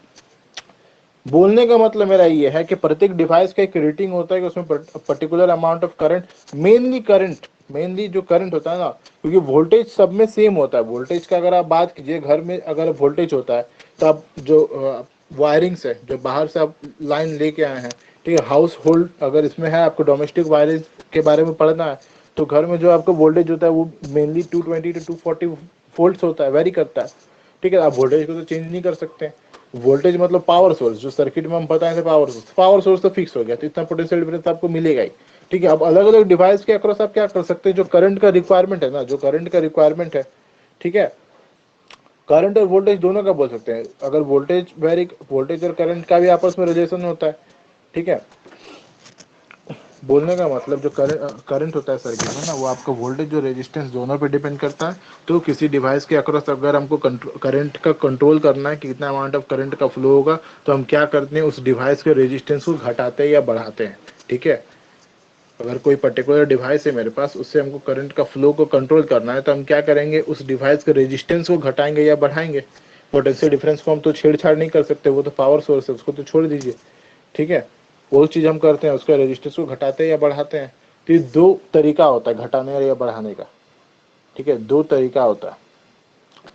बोलने का मतलब मेरा ये है कि प्रत्येक डिवाइस का एक रेटिंग होता है कि उसमें particular amount of current, mainly जो करंट होता है ना, क्योंकि वोल्टेज सब में सेम होता है। वोल्टेज का अगर आप बात कीजिए, घर में अगर वोल्टेज होता है तो आप जो वायरिंग्स है, जो बाहर से आप लाइन लेके आए हैं, ठीक है, हाउस होल्ड अगर इसमें है, आपको डोमेस्टिक वायरिंग के बारे में पढ़ना है, तो घर में जो आपका वोल्टेज होता है वो मेनली 220 टू 240 वोल्ट्स होता है, वेरी करता है। ठीक है, आप वोल्टेज को तो चेंज नहीं कर सकते। वोल्टेज मतलब पावर सोर्स, जो सर्किट में हम बताए थे पावर सोर्स तो फिक्स हो गया, तो इतना पोटेंशियल डिफरेंस आपको मिलेगा ही। ठीक है, अब अलग अलग डिवाइस के अक्रॉस आप क्या कर सकते हैं, जो करंट का रिक्वायरमेंट है ना, जो करंट का रिक्वायरमेंट है, ठीक है, करंट और वोल्टेज दोनों का बोल सकते हैं। अगर वोल्टेज और करंट का भी आपस में रिलेशन होता है। ठीक है, बोलने का मतलब जो करंट होता है सर्किट में ना, वो आपका वोल्टेज और रेजिस्टेंस दोनों पे डिपेंड करता है। तो किसी डिवाइस के अक्रॉस अगर हमको करंट का कंट्रोल करना है कि कितना अमाउंट ऑफ करंट का फ्लो होगा, तो हम क्या करते हैं, उस डिवाइस के रेजिस्टेंस को घटाते हैं या बढ़ाते हैं। ठीक है, अगर कोई पर्टिकुलर डिवाइस है मेरे पास, उससे हमको करंट का फ्लो को कंट्रोल करना है, तो हम क्या करेंगे, उस डिवाइस के रेजिस्टेंस को घटाएंगे या बढ़ाएंगे। पोटेंशियल डिफरेंस को हम तो छेड़छाड़ नहीं कर सकते, वो तो पावर सोर्स है, उसको तो छोड़ दीजिए। ठीक है, वो चीज हम करते हैं, उसका रेजिस्टेंस को घटाते हैं या बढ़ाते हैं। तो ये दो तरीका होता है घटाने या बढ़ाने का। ठीक है, दो तरीका होता है।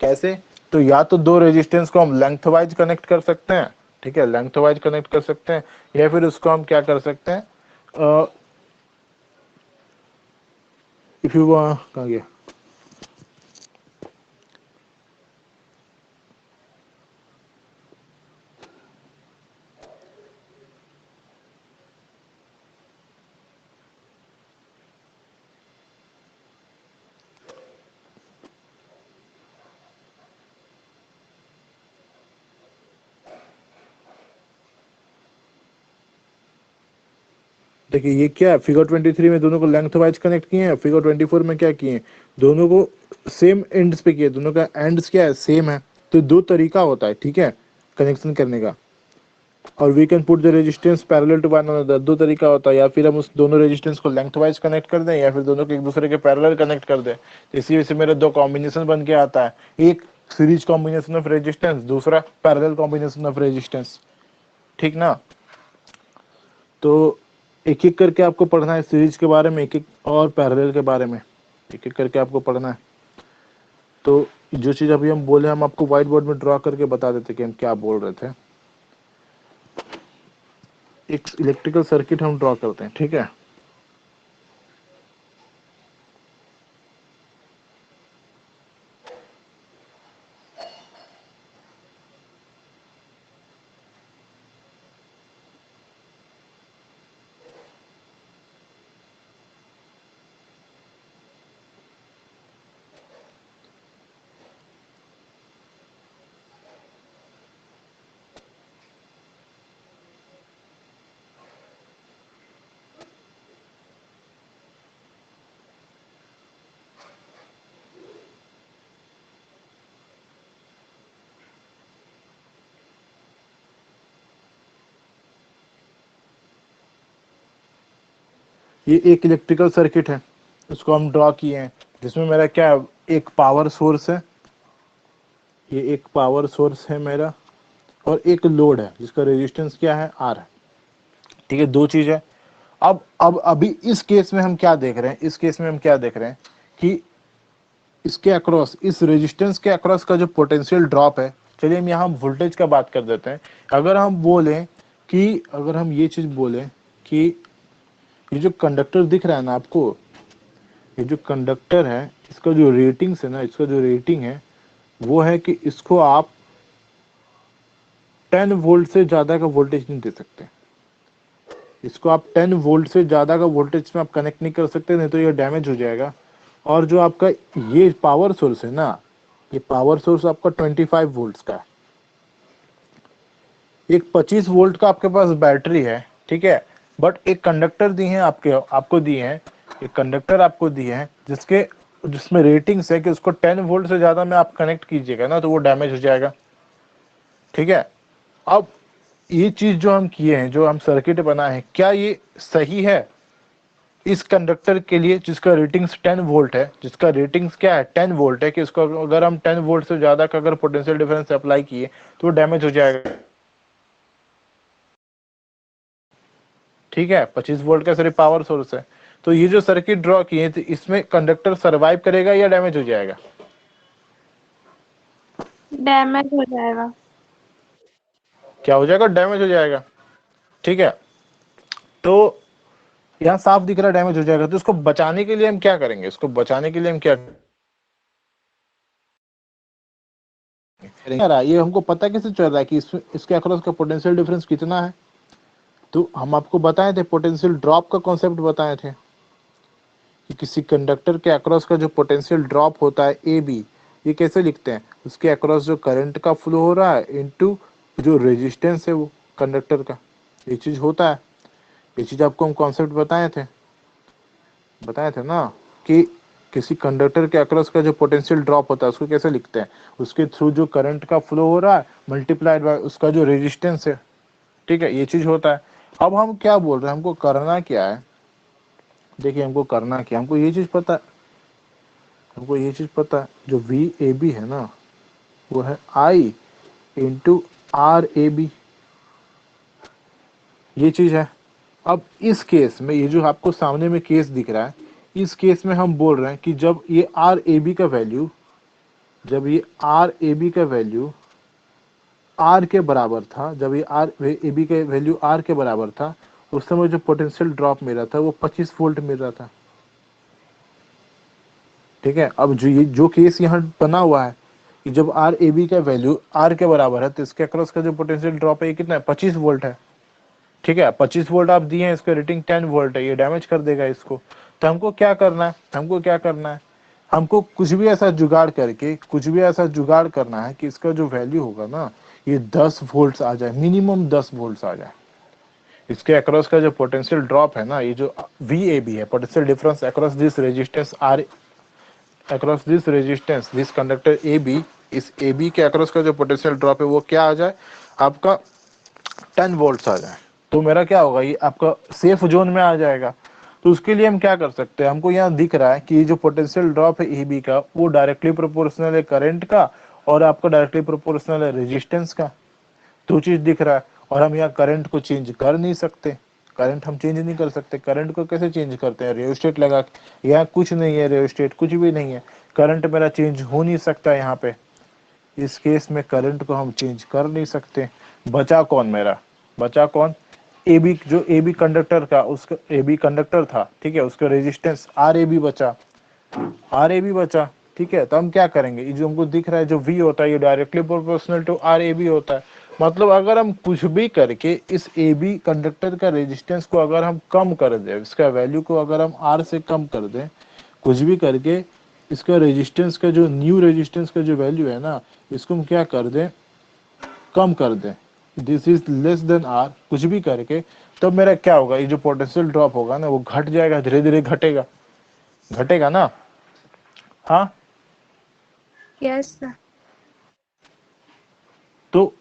कैसे? तो या तो दो रेजिस्टेंस को हम लेंथ वाइज कनेक्ट कर सकते हैं। ठीक है, लेंथ वाइज कनेक्ट कर सकते हैं, या फिर उसको हम क्या कर सकते हैं, इफ यू कहाँ गया, देखिए ये क्या है, फिगर 23 में दोनों को लेंथ वाइज कनेक्ट किए हैं, फिगर 24 में क्या किए हैं, दोनों को सेम एंड्स पे किए, दोनों का एंड्स क्या है, सेम है। तो दो तरीका होता है, ठीक है, कनेक्शन करने का। और we can put the resistance parallel to one another, दो तरीका होता है, या फिर हम उस दोनों रेजिस्टेंस को लेंथ वाइज कनेक्ट कर दें, या फिर दोनों को एक दूसरे के पैरेलल कनेक्ट कर दें। तो इसी वजह से मेरे दो कॉम्बिनेशन बन के आता है, एक सीरीज कॉम्बिनेशन ऑफ रेजिस्टेंस, दूसरा पैरेलल कॉम्बिनेशन ऑफ रेजिस्टेंस। ठीक ना, तो एक एक करके आपको पढ़ना है, सीरीज के बारे में एक एक, और पैरेलल के बारे में एक एक करके आपको पढ़ना है। तो जो चीज़ अभी हम बोले, हम आपको व्हाइट बोर्ड में ड्रॉ करके बता देते कि हम क्या बोल रहे थे। एक इलेक्ट्रिकल सर्किट हम ड्रॉ करते हैं, ठीक है, ये एक इलेक्ट्रिकल सर्किट है, इसको हम ड्रॉ किए हैं, जिसमें मेरा क्या है, एक पावर सोर्स है, ये एक पावर सोर्स है मेरा, और एक लोड है जिसका रेजिस्टेंस क्या है, आर है। ठीक है, दो चीज है। अब अभी इस केस में हम क्या देख रहे हैं, इस केस में हम क्या देख रहे हैं कि इसके अक्रॉस, इस रेजिस्टेंस के अक्रॉस का जो पोटेंशियल ड्रॉप है, चलिए हम यहाँ वोल्टेज का बात कर देते हैं। अगर हम बोलें कि, अगर हम ये चीज बोलें कि ये जो कंडक्टर दिख रहा है ना आपको, ये जो कंडक्टर है, इसका जो रेटिंग्स है ना, इसका जो रेटिंग है वो है कि इसको आप 10 वोल्ट से ज्यादा का वोल्टेज नहीं दे सकते। इसको आप 10 वोल्ट से ज्यादा का वोल्टेज में आप कनेक्ट नहीं कर सकते, नहीं तो ये डैमेज हो जाएगा। और जो आपका ये पावर सोर्स है ना, ये पावर सोर्स आपका 25 वोल्ट का है। एक 25 वोल्ट का आपके पास बैटरी है, ठीक है, बट एक कंडक्टर दी है आपको दिए हैं, एक कंडक्टर आपको दिए हैं जिसमें रेटिंग्स है कि उसको 10 वोल्ट से ज्यादा में आप कनेक्ट कीजिएगा ना तो वो डैमेज हो जाएगा। ठीक है, अब ये चीज जो हम किए हैं, जो हम सर्किट बनाए हैं, क्या ये सही है इस कंडक्टर के लिए जिसका रेटिंग्स 10 वोल्ट है, जिसका रेटिंग्स क्या है, 10 वोल्ट है, कि इसको अगर हम 10 वोल्ट से ज्यादा का अगर पोटेंशियल डिफरेंस अप्लाई किए तो डैमेज हो जाएगा। ठीक है, 25 वोल्ट का सिर्फ पावर सोर्स है। तो ये जो सर्किट ड्रॉ किए तो इसमें कंडक्टर सर्वाइव करेगा या डैमेज हो जाएगा? डैमेज हो जाएगा। क्या हो जाएगा? डैमेज हो जाएगा। ठीक है, तो यहाँ साफ दिख रहा है डैमेज हो जाएगा। तो इसको बचाने के लिए हम क्या करेंगे, इसको बचाने के लिए हम क्या करेंगे? ये हमको पता कैसे चल रहा है कि इसके अक्रॉस का पोटेंशियल डिफरेंस कितना है? तो हम आपको बताए थे, पोटेंशियल ड्रॉप का कॉन्सेप्ट बताए थे कि किसी कंडक्टर के अक्रॉस का जो पोटेंशियल ड्रॉप होता है ए बी, ये कैसे लिखते हैं, उसके अक्रॉस जो करंट का फ्लो हो रहा है इनटू जो रेजिस्टेंस है वो कंडक्टर का, ये चीज होता है। ये चीज आपको हम कॉन्सेप्ट बताए थे ना कि किसी कंडक्टर के अक्रॉस का जो पोटेंशियल ड्रॉप होता है उसको कैसे लिखते हैं, उसके थ्रू जो करंट का फ्लो हो रहा है मल्टीप्लाइड बाय उसका जो रेजिस्टेंस है। ठीक है, ये चीज होता है। अब हम क्या बोल रहे हैं, हमको करना क्या है, देखिए हमको करना क्या, हमको ये चीज पता है, हमको ये चीज पता है, जो वी ए बी है ना वो है आई इंटू आर ए बी, ये चीज है। अब इस केस में ये जो आपको सामने में केस दिख रहा है, इस केस में हम बोल रहे हैं कि जब ये आर ए बी का वैल्यू, जब ये आर ए बी का वैल्यू आर के बराबर था, जब ये आर ए बी का वैल्यू आर के बराबर था, उस समय जो पोटेंशियल ड्रॉप मिल रहा था वो 25 वोल्ट मिल रहा था। ठीक है, अब जो केस यहाँ बना हुआ है कि जब आर ए बी का वैल्यू आर के बराबर है तो इसके अक्रॉस का जो पोटेंशियल ड्रॉप है ये कितना है, 25 वोल्ट है। ठीक है, 25 वोल्ट आप दिए हैं, इसका रेटिंग 10 वोल्ट है, ये डैमेज कर देगा इसको। तो हमको क्या करना है, हमको क्या करना है, हमको कुछ भी ऐसा जुगाड़ करके, कुछ भी ऐसा जुगाड़ करना है कि इसका जो वैल्यू होगा ना ये 10 वोल्ट आ जाए, मिनिमम 10 वोल्ट आ जाए। इसके अक्रॉस का जो पोटेंशियल ड्रॉप है ना, ये जो वी ए बी है, potential difference across this resistance R, across this resistance this conductor A B, इस ए बी के अक्रॉस का जो पोटेंशियल ड्रॉप है वो क्या आ जाए, आपका 10 वोल्ट आ जाए। तो मेरा क्या होगा, ये आपका सेफ जोन में आ जाएगा। तो उसके लिए हम क्या कर सकते हैं, हमको यहाँ दिख रहा है कि ये जो पोटेंशियल ड्रॉप है ए बी का वो डायरेक्टली प्रोपोर्शनल है करंट का, और आपका डायरेक्टली प्रोपोर्शनल है रेजिस्टेंस का। दो चीज दिख रहा है, और हम यहाँ करंट को चेंज कर नहीं सकते, करंट हम चेंज नहीं कर सकते। करंट को कैसे चेंज करते हैं, रेयोस्टेट लगा के। यहाँ कुछ नहीं है, रेयोस्टेट कुछ भी नहीं है, करंट मेरा चेंज हो नहीं सकता यहाँ पे। इस केस में करंट को हम चेंज कर नहीं सकते। बचा कौन मेरा, बचा कौन, ए बी, जो ए बी कंडक्टर का, उसका ए बी कंडक्टर था, ठीक है, उसका रेजिस्टेंस आर ए बी बचा, आर ए बी बचा। ठीक है, तो हम क्या करेंगे, ये जो हमको दिख रहा है जो वी होता है ये directly proportional to R A B होता है। मतलब अगर हम कुछ भी करके इस ए बी कंडक्टर का रेजिस्टेंस को अगर हम कम कर दें, इसका वैल्यू को अगर हम आर से कम कर दें, कुछ भी करके इसका रेजिस्टेंस का जो न्यू रेजिस्टेंस का जो वैल्यू है ना, इसको हम क्या कर दें, कम कर दें, this is less than R, कुछ भी करके, तब मेरा क्या होगा, ये जो पोटेंशियल ड्रॉप होगा ना वो घट जाएगा, धीरे धीरे घटेगा, घटेगा ना। हाँ, यस सर। तो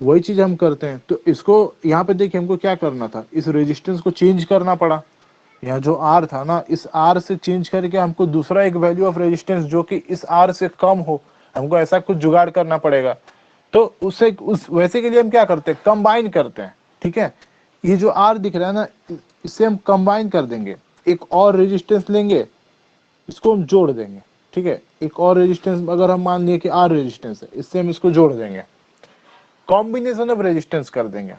वही चीज हम करते हैं। तो इसको यहाँ पे देखिए हमको क्या करना था, इस रेजिस्टेंस को चेंज करना पड़ा। यहाँ जो R था ना, इस R से चेंज करके हमको दूसरा एक वैल्यू ऑफ रेजिस्टेंस जो कि इस R से कम हो, हमको ऐसा कुछ जुगाड़ करना पड़ेगा। तो उससे उस वैसे के लिए हम क्या करते हैं, कंबाइन करते हैं। ठीक है, ये जो R दिख रहा है ना, इससे हम कंबाइन कर देंगे, एक और रेजिस्टेंस लेंगे, इसको हम जोड़ देंगे। ठीक है, एक और रेजिस्टेंस अगर हम मान लिए कि R रेजिस्टेंस है, इससे हम इसको जोड़ देंगे, कॉम्बिनेशन ऑफ रेजिस्टेंस कर देंगे।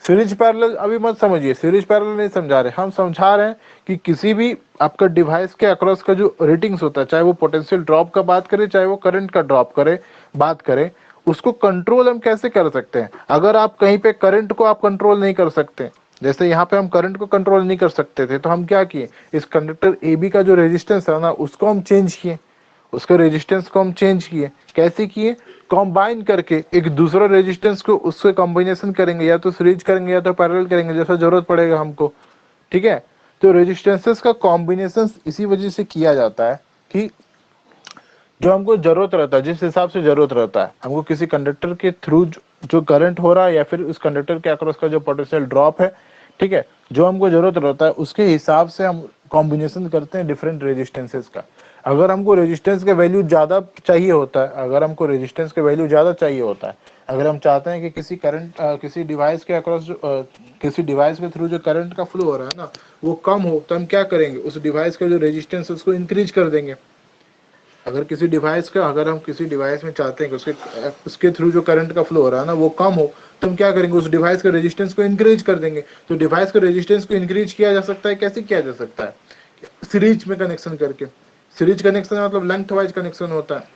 सीरीज पैरेलल अभी मत समझिए, सीरीज पैरेलल नहीं समझा रहे, हम समझा रहे हैं कि किसी भी आपका डिवाइस के अक्रॉस का जो रेटिंग्स होता है, चाहे वो पोटेंशियल ड्रॉप का बात करे, चाहे वो करंट का ड्रॉप करे बात करें, उसको कंट्रोल हम कैसे कर सकते हैं। अगर आप कहीं पे करंट को आप कंट्रोल नहीं कर सकते, जैसे यहाँ पे हम करंट को कंट्रोल नहीं कर सकते थे, तो हम क्या किए, इस कंडक्टर ए बी का जो रेजिस्टेंस है ना, उसको हम चेंज किए, उसके रेजिस्टेंस को हम चेंज किए। कैसे किए, कंबाइन करके एक दूसरा रेजिस्टेंस को उससे कॉम्बिनेशन करेंगे, या तो सीरीज करेंगे या तो पैरेलल करेंगे, जैसा जरूरत पड़ेगा हमको। ठीक है, तो रेजिस्टेंसेस का कॉम्बिनेशन इसी वजह से किया जाता है कि जो हमको जरूरत रहता है, जिस हिसाब से जरूरत रहता है हमको किसी कंडक्टर के थ्रू जो करंट हो रहा है, या फिर उस कंडक्टर के अक्रॉस का जो पोटेंशियल ड्रॉप है, ठीक है, जो हमको जरूरत रहता है उसके हिसाब से हम कॉम्बिनेशन करते हैं डिफरेंट रेजिस्टेंसेस का। अगर हमको रेजिस्टेंस का वैल्यू ज्यादा चाहिए होता है, अगर हमको रेजिस्टेंस का वैल्यू ज्यादा चाहिए होता है, अगर हम चाहते हैं कि किसी करंट किसी डिवाइस के अक्रॉस किसी डिवाइस के थ्रू जो करंट का फ्लो हो रहा है ना वो कम हो, तो हम क्या करेंगे, उस डिवाइस का जो रेजिस्टेंस है उसको इंक्रीज कर देंगे। अगर हम किसी डिवाइस में चाहते हैं कि उसके थ्रू जो करंट का फ्लो हो रहा है ना वो कम हो, तो हम क्या करेंगे, उस डिवाइस का रेजिस्टेंस को इंक्रीज कर देंगे। तो डिवाइस का रेजिस्टेंस को इंक्रीज किया जा सकता है, कैसे किया जा सकता है, सीरीज में कनेक्शन करके। सीरीज कनेक्शन मतलब लेंथ वाइज कनेक्शन होता है,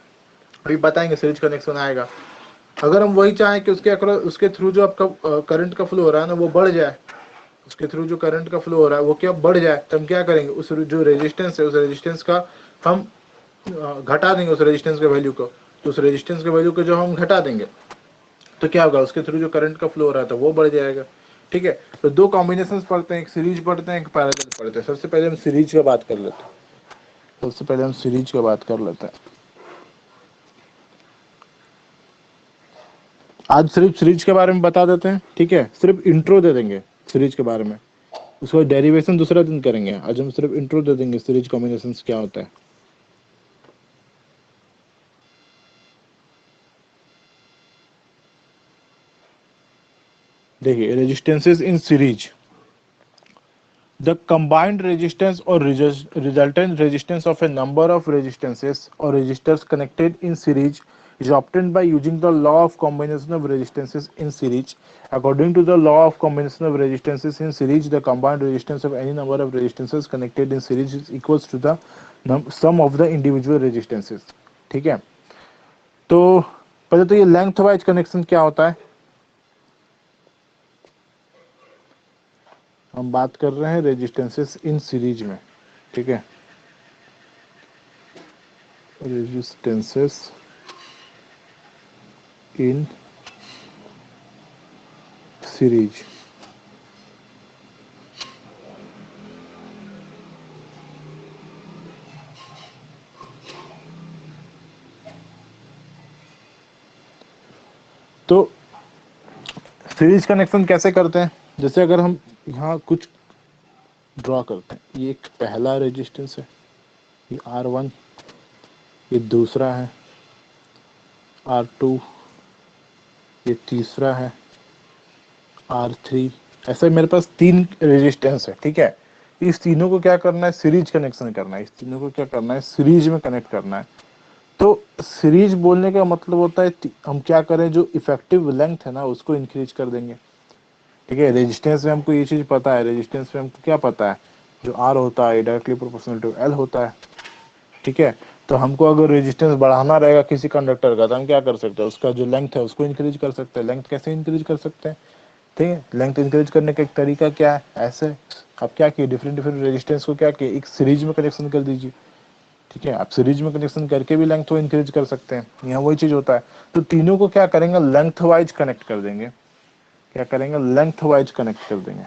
अभी बताएंगे सीरीज कनेक्शन आएगा। अगर हम वही चाहें कि उसके थ्रू जो आपका करंट का फ्लो हो रहा है ना वो बढ़ जाए, उसके थ्रू जो करंट का फ्लो हो रहा है वो क्या बढ़ जाए, तो हम क्या करेंगे, उस जो रेजिस्टेंस है उस रेजिस्टेंस का हम घटा देंगे, उस रेजिस्टेंस के वैल्यू को। तो उस रेजिस्टेंस के वैल्यू को जो हम घटा देंगे तो क्या होगा, उसके थ्रू जो करंट का फ्लो हो रहा था वो बढ़ जाएगा। ठीक है, तो दो कॉम्बिनेशन पढ़ते हैं, एक सीरीज पढ़ते हैं, एक पैरेलल पढ़ते हैं। सबसे पहले हम सीरीज का बात कर लेते हैं, सबसे पहले हम सीरीज का बात कर लेते हैं। आज सिर्फ सीरीज के बारे में बता देते हैं, ठीक है, सिर्फ इंट्रो दे देंगे सीरीज के बारे में, उसका डेरिवेशन दूसरा दिन करेंगे। आज हम सिर्फ इंट्रो दे देंगे सीरीज कॉम्बिनेशन क्या होता है। देखिए, resistances in series, the combined resistance or resultant resistance of a number of resistances or resistors connected in series is obtained by using the law of combination of resistances in series. According to the law of combination of resistances in series, the combined resistance of any number of resistances connected in series is equals to the sum of the individual resistances. ठीक है, तो पहले तो ये length wise connection क्या होता है, हम बात कर रहे हैं रेजिस्टेंसेस इन सीरीज में। ठीक है, रेजिस्टेंसेस इन सीरीज। तो सीरीज कनेक्शन कैसे करते हैं, जैसे अगर हम यहाँ कुछ ड्रॉ करते हैं, ये एक पहला रेजिस्टेंस है, ये R1, ये दूसरा है R2, ये तीसरा है R3, ऐसे मेरे पास तीन रेजिस्टेंस है। ठीक है, इस तीनों को क्या करना है, सीरीज कनेक्शन करना है, इस तीनों को क्या करना है, सीरीज में कनेक्ट करना है। तो सीरीज बोलने का मतलब होता है हम क्या करें, जो इफेक्टिव लेंथ है ना उसको इंक्रीज कर देंगे। ठीक है, रेजिस्टेंस में हमको ये चीज पता है, रेजिस्टेंस में हमको क्या पता है, जो आर होता है डायरेक्टली प्रोपोर्शनल टू एल होता है। ठीक है, तो हमको अगर रेजिस्टेंस बढ़ाना रहेगा किसी कंडक्टर का, तो हम क्या कर सकते हैं, उसका जो लेंथ है उसको इंक्रीज कर सकते हैं। लेंथ कैसे इंक्रीज कर सकते हैं, ठीक है, लेंथ इंक्रीज करने का एक तरीका क्या है, ऐसे आप क्या किए, डिफरेंट डिफरेंट रेजिस्टेंस को क्या किए, एक सीरीज में कनेक्शन कर दीजिए। ठीक है, आप सीरीज में कनेक्शन करके भी लेंथ को इंक्रीज कर सकते हैं, यहाँ वही चीज होता है। तो तीनों को क्या करेंगे, लेंथ वाइज कनेक्ट कर देंगे, क्या करेंगे, लेंथ वाइज कनेक्ट कर देंगे।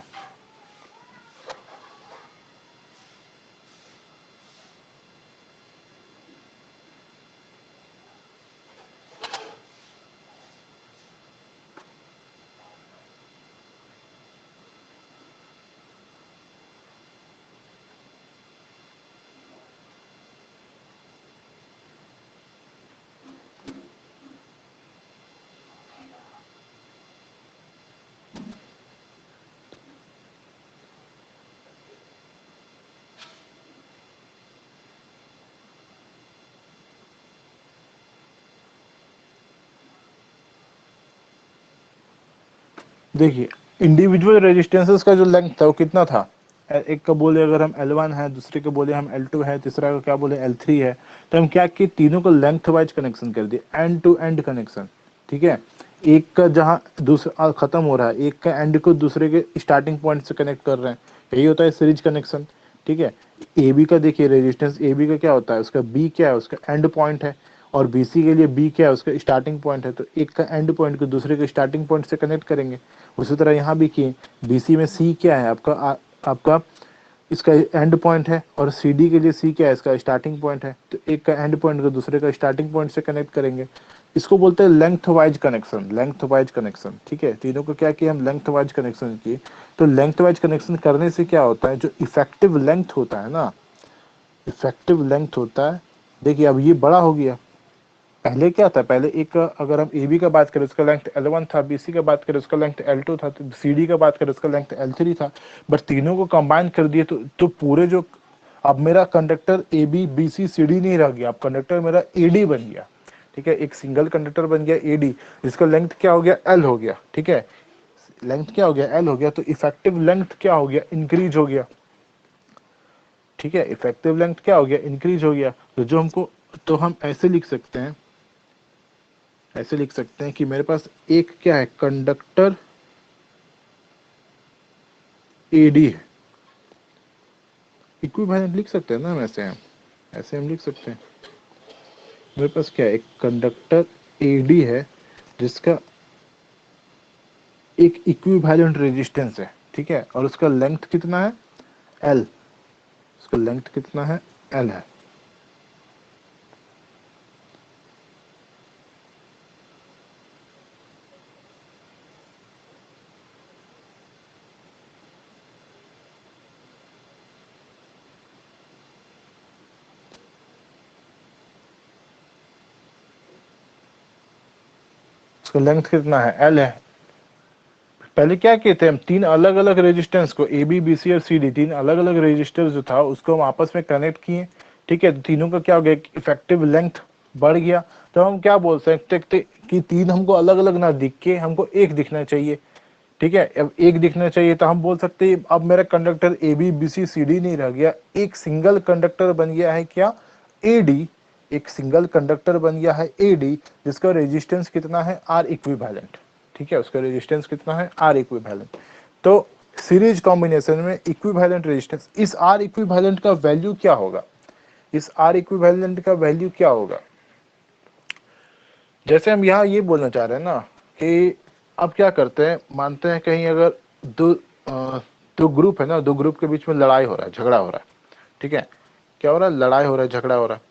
देखिए इंडिविजुअल रेजिस्टेंसेस का जो लेंथ था वो कितना था, एक का बोले अगर हम L1 है, दूसरे को बोले हम L2 है, तीसरा को क्या बोले L3 है, तो हम क्या किए, तीनों को लेंथ वाइज कनेक्शन कर दिए, एंड टू एंड कनेक्शन। ठीक है, एक का जहाँ दूसरा खत्म हो रहा है, एक का एंड को दूसरे के स्टार्टिंग पॉइंट से कनेक्ट कर रहे हैं, यही होता है सीरीज कनेक्शन। ठीक है, ए बी का देखिए रेजिस्टेंस ए बी का क्या होता है, उसका बी क्या है, उसका एंड पॉइंट है, और बी सी के लिए बी क्या है, उसका स्टार्टिंग पॉइंट है, तो एक का एंड पॉइंट को दूसरे के स्टार्टिंग पॉइंट से कनेक्ट करेंगे। उसी तरह यहाँ भी किए, बी सी में सी क्या है आपका आपका इसका एंड पॉइंट है, और सी डी के लिए सी क्या है, इसका स्टार्टिंग पॉइंट है, तो एक का एंड पॉइंट को दूसरे का स्टार्टिंग पॉइंट से कनेक्ट करेंगे। इसको बोलते हैं length wise connection, length wise connection. ठीक है, तीनों को क्या किया हम, लेंथ वाइज कनेक्शन किए। तो लेंथ वाइज कनेक्शन करने से क्या होता है, जो इफेक्टिव लेंथ होता है ना, इफेक्टिव लेंथ होता है, देखिए अब ये बड़ा हो गया। पहले क्या था, पहले एक अगर हम ए बी का बात करें उसका लेंथ L1 था, बी सी का बात करें उसका लेंथ L2 था, तो सी डी का बात करें उसका लेंथ L3 था। बट तीनों को कंबाइन कर दिए तो पूरे जो, अब मेरा conductor A B B C C D नहीं रह गया, अब कंडक्टर मेरा ए डी बन गया। ठीक है, एक सिंगल कंडक्टर बन गया ए डी, जिसका लेंथ क्या हो गया, L हो गया। ठीक है, लेंथ क्या हो गया, L हो गया, तो इफेक्टिव लेंथ क्या हो गया, इंक्रीज हो गया। ठीक है, इफेक्टिव लेंथ क्या हो गया, इंक्रीज हो गया। तो जो हमको, तो हम ऐसे लिख सकते हैं, ऐसे लिख सकते हैं कि मेरे पास एक क्या है, कंडक्टर एडी है, इक्विवेलेंट लिख सकते हैं ना हम, ऐसे हम लिख सकते हैं। मेरे पास क्या है, एक कंडक्टर एडी है जिसका एक इक्विवेलेंट रेजिस्टेंस है। ठीक है, और उसका लेंथ कितना है, एल, उसका लेंथ कितना है, एल है। उसका लेंथ कितना है, एल है। पहले क्या किए थे हम, तीन अलग अलग रेजिस्टेंस को, ए बी बी सी और सी डी, तीन अलग अलग रेजिस्टेंस जो था उसको हम आपस में कनेक्ट किए। ठीक है, तो तीनों का क्या हो गया, इफेक्टिव लेंथ बढ़ गया। तो हम क्या बोल सकते थे कि तीन हमको अलग अलग ना दिख के हमको एक दिखना चाहिए। ठीक है, अब एक दिखना चाहिए तो हम बोल सकते हैं अब मेरा conductor A B B C C D नहीं रह गया, एक सिंगल कंडक्टर बन गया है क्या, ए डी, एक सिंगल कंडक्टर बन गया है ए डी, जिसका रेजिस्टेंस कितना है, आर इक्विवेलेंट। ठीक है, उसका रेजिस्टेंस कितना है, आर इक्विवेलेंट। तो सीरीज कॉम्बिनेशन में इक्विवेलेंट रेजिस्टेंस, इस आर इक्विवेलेंट का वैल्यू क्या होगा, इस आर इक्विवेलेंट का वैल्यू क्या होगा, जैसे हम यहाँ ये बोलना चाह रहे हैं ना कि अब क्या करते हैं, मानते हैं कहीं अगर दो दो ग्रुप है ना, दो ग्रुप के बीच में लड़ाई हो रहा है, झगड़ा हो रहा है। ठीक है, क्या हो रहा है, लड़ाई हो रहा है, झगड़ा हो रहा है।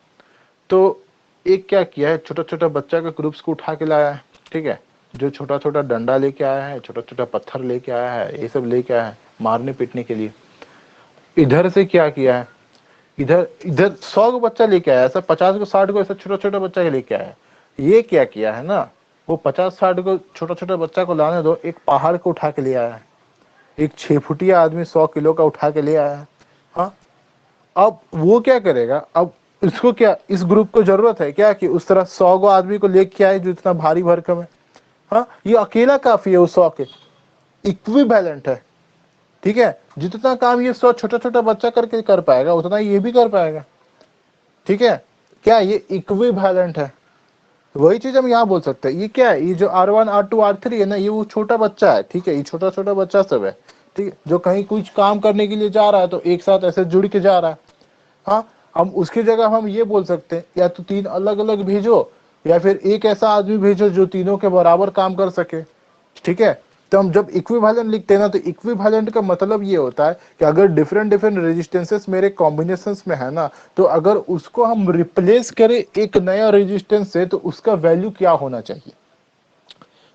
तो एक क्या किया है, छोटा छोटा बच्चा का ग्रुप्स को उठा के लाया है। ठीक है, जो छोटा छोटा डंडा लेके आया है, छोटा छोटा पत्थर लेके आया है, ये सब लेके आया है मारने पीटने के लिए। इधर से क्या किया है, इधर इधर 100 को बच्चा लेके आया, ऐसा 50 को 60 को ऐसा छोटा छोटा बच्चा लेके आया। ये क्या किया है ना, वो 50-60 को छोटा छोटा बच्चा को लाने दो, एक पहाड़ को उठा के ले आया है, एक 6 फुटिया आदमी 100 किलो का उठा के ले आया है। हाँ, अब वो क्या करेगा, अब इसको क्या, इस ग्रुप को जरूरत है क्या कि उस तरह 100 को आदमी को लेके आए जो इतना भारी भरकम है। हाँ, ये अकेला काफी है, उस 100 के इक्विवेलेंट है। ठीक है, जितना काम ये 100 छोटा छोटा बच्चा करके कर पाएगा उतना ये भी कर पाएगा। ठीक है, क्या ये इक्विवेलेंट है, वही चीज हम यहाँ बोल सकते हैं। ये क्या है, ये जो R1 R2 R3 है ना, ये वो छोटा बच्चा है। ठीक है, ये छोटा छोटा बच्चा सब है। ठीक है, जो कहीं कुछ काम करने के लिए जा रहा है तो एक साथ ऐसे जुड़ के जा रहा है। हाँ, हम उसकी जगह हम ये बोल सकते हैं, या तो तीन अलग अलग भेजो, या फिर एक ऐसा आदमी भेजो जो तीनों के बराबर काम कर सके। ठीक है, तो हम जब इक्विवेलेंट लिखते हैं ना, तो इक्विवेलेंट का मतलब ये होता है कि अगर डिफरेंट डिफरेंट रेजिस्टेंसेस मेरे कॉम्बिनेशंस में है ना, तो अगर उसको हम रिप्लेस करें एक नया रेजिस्टेंस से, तो उसका वैल्यू क्या होना चाहिए।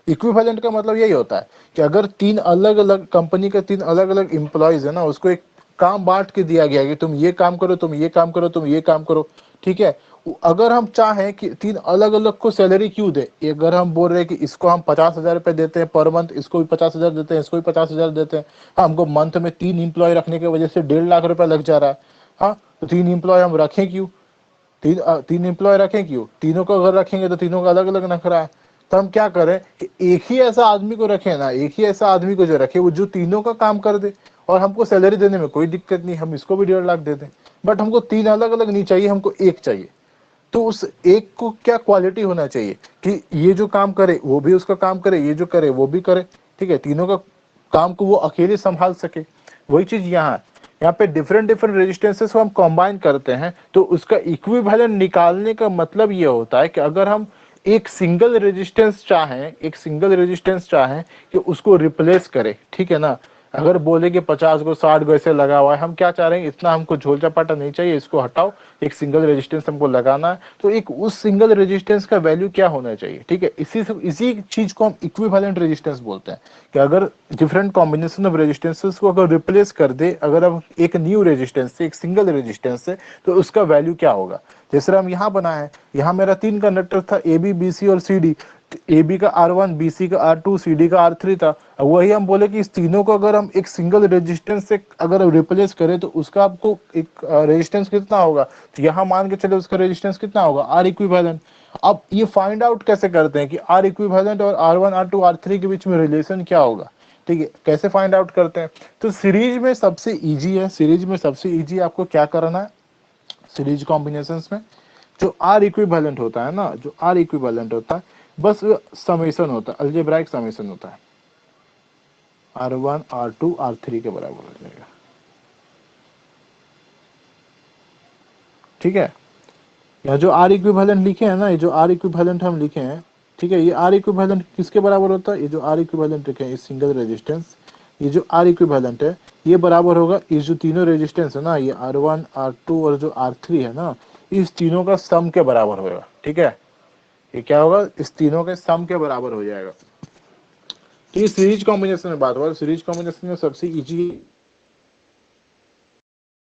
इक्विवेलेंट का मतलब यही होता है कि अगर तीन अलग अलग कंपनी के तीन अलग अलग एम्प्लॉयज है ना, उसको एक काम बांट के दिया गया कि तुम ये काम करो, तुम ये काम करो, तुम ये काम करो। ठीक है, अगर हम चाहें कि तीन अलग अलग को सैलरी क्यों दे, अगर हम बोल रहे हैं कि इसको हम 50,000 रुपए देते हैं पर मंथ, इसको भी 50,000 देते हैं, इसको भी 50,000 देते हैं, हाँ, हमको मंथ में 3 एम्प्लॉय रखने की वजह से 1.5 लाख रुपया लग जा रहा है। हाँ, तो 3 एम्प्लॉय हम रखें क्यों, तीन एम्प्लॉय रखें क्यों, तीनों को अगर रखेंगे तो तीनों का अलग अलग नखरा है। तो हम क्या करें कि एक ही ऐसा आदमी को रखे ना, एक ही ऐसा आदमी को जो रखे वो जो तीनों का काम कर दे, और हमको सैलरी देने में कोई दिक्कत नहीं, हम इसको भी 1.5 लाख दे दें, बट हमको 3 अलग अलग नहीं चाहिए, हमको एक चाहिए। तो उस एक को क्या क्वालिटी होना चाहिए कि ये जो काम करे वो भी उसका काम करे, ये जो करे वो भी करे, ठीक है, तीनों का काम को वो अकेले संभाल सके। वही चीज यहाँ पे डिफरेंट डिफरेंट रेजिस्टेंसेस को हम कंबाइन करते हैं, तो उसका इक्विवेलेंट निकालने का मतलब ये होता है कि अगर हम एक सिंगल रेजिस्टेंस चाहें कि उसको रिप्लेस करे, ठीक है ना, अगर बोले कि 50 को 60 को ऐसे लगा हुआ है, हम क्या चाह रहे हैं, इतना हमको झोल चपाटा नहीं चाहिए, इसको हटाओ, एक सिंगल रेजिस्टेंस हमको लगाना है, तो एक उस सिंगल रेजिस्टेंस का वैल्यू क्या होना चाहिए, ठीक है। इसी चीज को हम इक्विवेलेंट रेजिस्टेंस बोलते हैं कि अगर डिफरेंट कॉम्बिनेशन ऑफ रेजिस्टेंसेस को अगर रिप्लेस कर दे, अगर हम एक न्यू रेजिस्टेंस से, एक सिंगल रेजिस्टेंस से, तो उसका वैल्यू क्या होगा। जैसे हम यहाँ बनाए हैं, यहाँ मेरा 3 कंडक्टर था, ए बी बी सी और सी डी, ए बी का R1, बी सी का R2, सी डी का R3 था। वही हम बोले कि इस तीनों को अगर हम एक सिंगल रेजिस्टेंस से अगर रिप्लेस करें तो उसका आपको एक रेजिस्टेंस कितना होगा, तो यहाँ मान के चले उसका रेजिस्टेंस कितना होगा, R इक्विवेलेंट। अब ये फाइंड आउट कैसे करते हैं कि R इक्विवेलेंट और R1, R2, R3 के बीच में रिलेशन क्या होगा, ठीक है, कैसे फाइंड आउट करते हैं। तो सीरीज में सबसे इजी है, सीरीज में सबसे इजी आपको क्या करना है, सीरीज कॉम्बिनेशंस में जो R इक्विवेलेंट होता है ना, जो R इक्विवेलेंट होता है, बस समेशन होता है, अलजेब्राइक समेशन होता है, R1 R2 R3 के बराबर हो जाएगा, ठीक है। यहाँ जो R इक्विवेलेंट लिखे हैं ना, ये जो R इक्विवेलेंट हम लिखे हैं, ठीक है, ये R इक्विवेलेंट किसके बराबर होता है, ये जो R इक्विवेलेंट लिखे हैं, इस सिंगल रेजिस्टेंस, ये जो R इक्विवेलेंट है ये बराबर होगा इस जो तीनों रेजिस्टेंस है ना, ये R1 R2 और जो R3 है ना, इस तीनों का सम के बराबर होगा, ठीक है। ये क्या होगा, इस तीनों के सम के बराबर हो जाएगा। तो ये सीरीज कॉम्बिनेशन में बात हुआ, सीरीज कॉम्बिनेशन में सबसे इजी,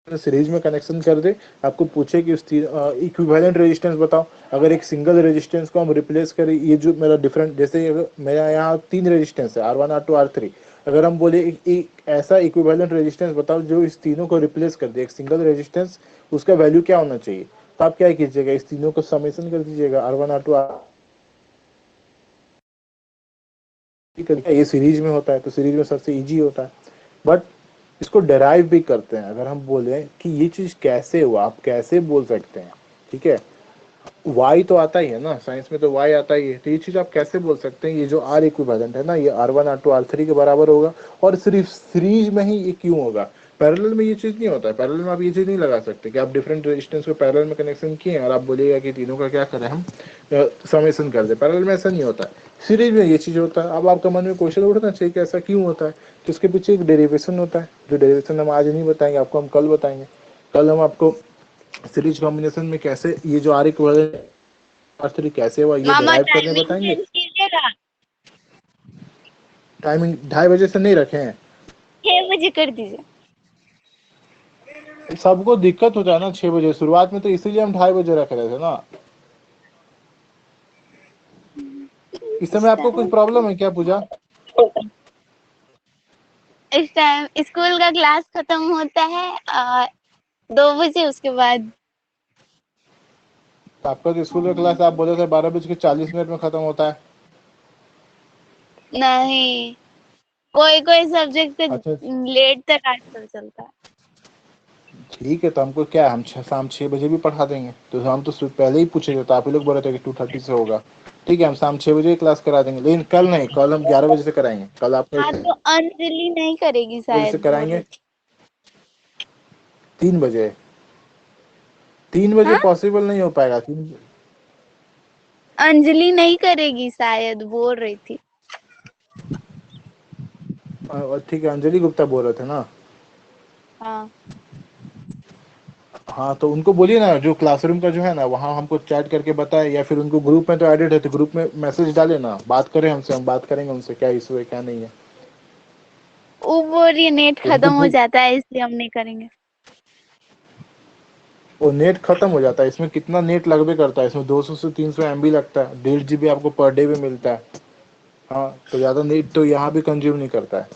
सीरीज में कनेक्शन कर दे, आपको पूछे कि उस इक्विवेलेंट रेजिस्टेंस बताओ, अगर एक सिंगल रेजिस्टेंस को हम रिप्लेस करें, ये जो मेरा डिफरेंट, जैसे मेरा यहाँ 3 रेजिस्टेंस है, R1 R2 R3, अगर हम बोले एक ऐसा इक्विवेलेंट रेजिस्टेंस बताओ जो इस तीनों को रिप्लेस कर दे, एक सिंगल रेजिस्टेंस, उसका वैल्यू क्या होना चाहिए, तो आप क्या कीजिएगा, इस तीनों को समेशन कर दीजिएगा, R1 R2 ये सीरीज में होता है, तो सीरीज में सबसे इजी होता है। बट इसको डेराइव भी करते हैं, अगर हम बोले कि ये चीज कैसे हुआ, आप कैसे बोल सकते हैं, ठीक है, y तो आता ही है ना, साइंस में तो y आता ही है, तो ये चीज आप कैसे बोल सकते हैं, ये जो R इक्विवेलेंट है ना, ये R1 R2 R3 के बराबर होगा, और सिर्फ सीरीज में ही ये क्यों होगा, पैरेलल में ये चीज नहीं होता है, पैरेलल में आप ये चीज नहीं लगा सकते कि आप डिफरेंट रेजिस्टेंस को पैरेलल में कनेक्शन किए और आप बोलिएगा कि तीनों का क्या करें हम समेशन कर दे, पैरेलल में ऐसा नहीं होता है, सीरीज में ये चीज होता है। अब आपका मन में क्वेश्चन उठना चाहिए कि ऐसा क्यों होता है, तो इसके पीछे एक डेरिवेशन होता है, जो डेरिवेशन हम आज नहीं बताएंगे, आपको हम कल बताएंगे। कल हम आपको सीरीज कॉम्बिनेशन में कैसे ये जो R इक्विवेलेंट R3 कैसे हुआ ये मामा डिराइव करने टाइमिंग बताएंगे। चेंज कीजिएगा, टाइमिंग 2:30 बजे से नहीं रखे हैं, 6 बजे कर दीजिए। सबको दिक्कत होता है ना 6 बजे, शुरुआत में तो इसीलिए हम 2:30 बजे रख रहे थे ना। इस समय आपको कुछ प्रॉब्लम है क्या पूजा? इस टाइम स्कूल का क्लास खत्म होता है 2 बजे, उसके बाद आपका तो स्कूल का क्लास आप बोले थे 12:40 में खत्म होता है। नहीं, कोई कोई सब्जेक्ट अच्छा लेट तक आजकल चलता है। ठीक है, तो हमको क्या, हम शाम 6 बजे भी पढ़ा देंगे, तो हम तो पहले ही पूछे, तो आप ही लोग बोल रहे थे कि 2:30 से होगा, ठीक है, हम शाम 6 बजे क्लास करा देंगे, लेकिन कल नहीं, कल हम 11 बजे से कराएंगे, कल आप हाँ, तो अंजलि नहीं करेगी बजे से शायद, कराएंगे, 3 बजे, 3 बजे हाँ? पॉसिबल नहीं हो पाएगा, 3 अंजलि नहीं करेगी शायद, बोल रही थी। ठीक है, अंजलि गुप्ता बोल रहे थे ना। हाँ हाँ तो उनको बोलिए ना, जो क्लासरूम का जो है ना, वहाँ हमको चैट करके बताए, या फिर उनको ग्रुप में तो एडिट है, तो ग्रुप में मैसेज डाले ना, बात करें हमसे, हम बात करेंगे उनसे क्या इशू है क्या नहीं है। वो बोल रही है नेट तो उनको खत्म हो जाता है इसलिए हम नहीं करेंगे। वो नेट खत्म हो जाता है, इसमें कितना नेट लगभग करता है, इसमें 200 से 300 MB लगता है, 1.5 GB आपको पर डे में मिलता है। हाँ तो ज़्यादा नेट तो यहाँ भी कंज्यूम नहीं करता है,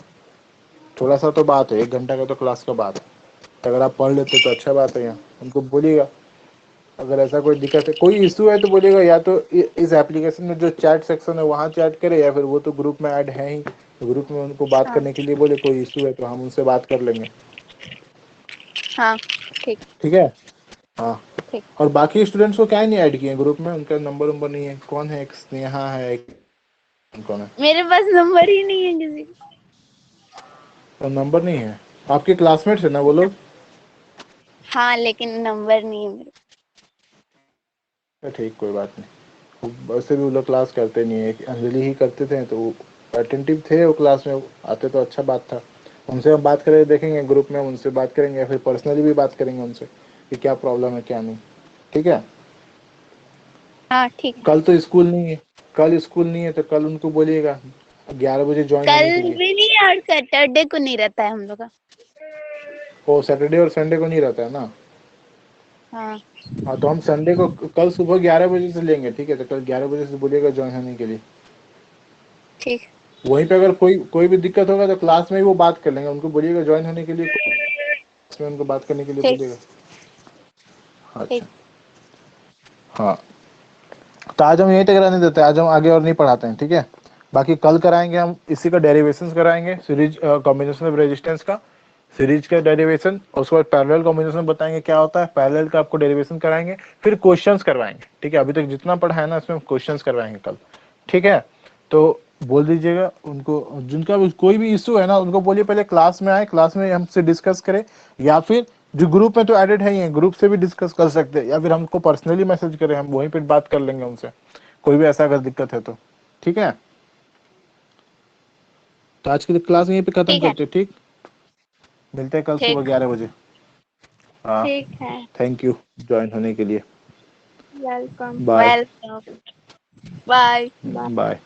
थोड़ा सा तो बात है, 1 घंटा का तो क्लास का बात है, तो अगर आप पढ़ लेते तो अच्छा बात है। यहाँ उनको बोलिएगा, अगर ऐसा कोई दिक्कत है, कोई इशू है तो बोलिएगा, या तो इस एप्लीकेशन में जो चैट सेक्शन है वहाँ चैट करे, या फिर वो तो ग्रुप में ऐड है ही, तो ग्रुप में उनको बात हाँ करने के लिए बोले, कोई इशू है तो हम उनसे बात कर लेंगे। हाँ ठीक ठीक है। हाँ। ठीक। और बाकी स्टूडेंट्स को क्या नहीं ऐड किए ग्रुप में, उनका नंबर नहीं है? कौन है? एक स्नेहा है, एक कौन है? मेरे पास नंबर ही नहीं है किसी तो नंबर नहीं है? आपके क्लासमेट्स है ना वो लोग? हाँ लेकिन नंबर नहीं है मेरे। ठीक, कोई बात नहीं। वैसे भी वो लोग क्लास करते नहीं है, अंजलि ही करते थे, तो अटेंटिव थे वो, क्लास में आते तो अच्छा बात था। उनसे हम बात करें, देखेंगे ग्रुप में, उनसे बात करेंगे, या फिर पर्सनली भी बात करेंगे उनसे कि क्या प्रॉब्लम है क्या नहीं। ठीक है। हाँ ठीक है। कल तो स्कूल नहीं है, कल स्कूल नहीं है, तो कल उनको बोलिएगा 11 बजे ज्वाइन कल होने के लिए। भी नहीं और सैटरडे को नहीं रहता है हम लोग का। वो सैटरडे और संडे को नहीं रहता है ना? हाँ हाँ, तो हम संडे को कल सुबह 11 बजे से लेंगे। ठीक है, तो कल 11 बजे से बोलिएगा ज्वाइन होने के लिए। ठीक। वहीं पे अगर कोई भी दिक्कत होगा तो क्लास में ही वो बात कर लेंगे, उनको बोलिएगा ज्वाइन होने के लिए, क्लास में उनको बात करने के लिए ठीक बोलिएगा। ठीक। अच्छा। हाँ, तो आज हम यहीं तक रहने देते हैं, आज हम आगे और नहीं पढ़ाते हैं। ठीक है। बाकी कल कराएंगे हम इसी का डेरिवेशंस कराएंगे, सीरीज कॉम्बिनेशन ऑफ रेजिस्टेंस का, सीरीज का डेरिवेशन, और उसके बाद पैरेलल कॉम्बिनेशन बताएंगे क्या होता है, पैरेलल का आपको डेरिवेशन कराएंगे, फिर क्वेश्चंस करवाएंगे। ठीक है, अभी तक जितना पढ़ा है ना इसमें क्वेश्चंस करवाएंगे कल। ठीक है, तो बोल दीजिएगा उनको, जिनका भी कोई भी इशू है ना उनको बोलिए पहले क्लास में आए, क्लास में हमसे डिस्कस करें, या फिर जो ग्रुप में तो एडेड है ही है, ग्रुप से भी डिस्कस कर सकते हैं, या फिर हमको पर्सनली मैसेज करें, हम वहीं पे बात कर लेंगे उनसे, कोई भी ऐसा अगर दिक्कत है तो। ठीक है, तो आज की क्लास यहीं पे खत्म ठीक है। करते हैं। ठीक, मिलते हैं कल सुबह ठीक 11 बजे। हाँ, ठीक है। थैंक यू ज्वाइन होने के लिए। Welcome. Bye welcome. Bye. Bye. Bye.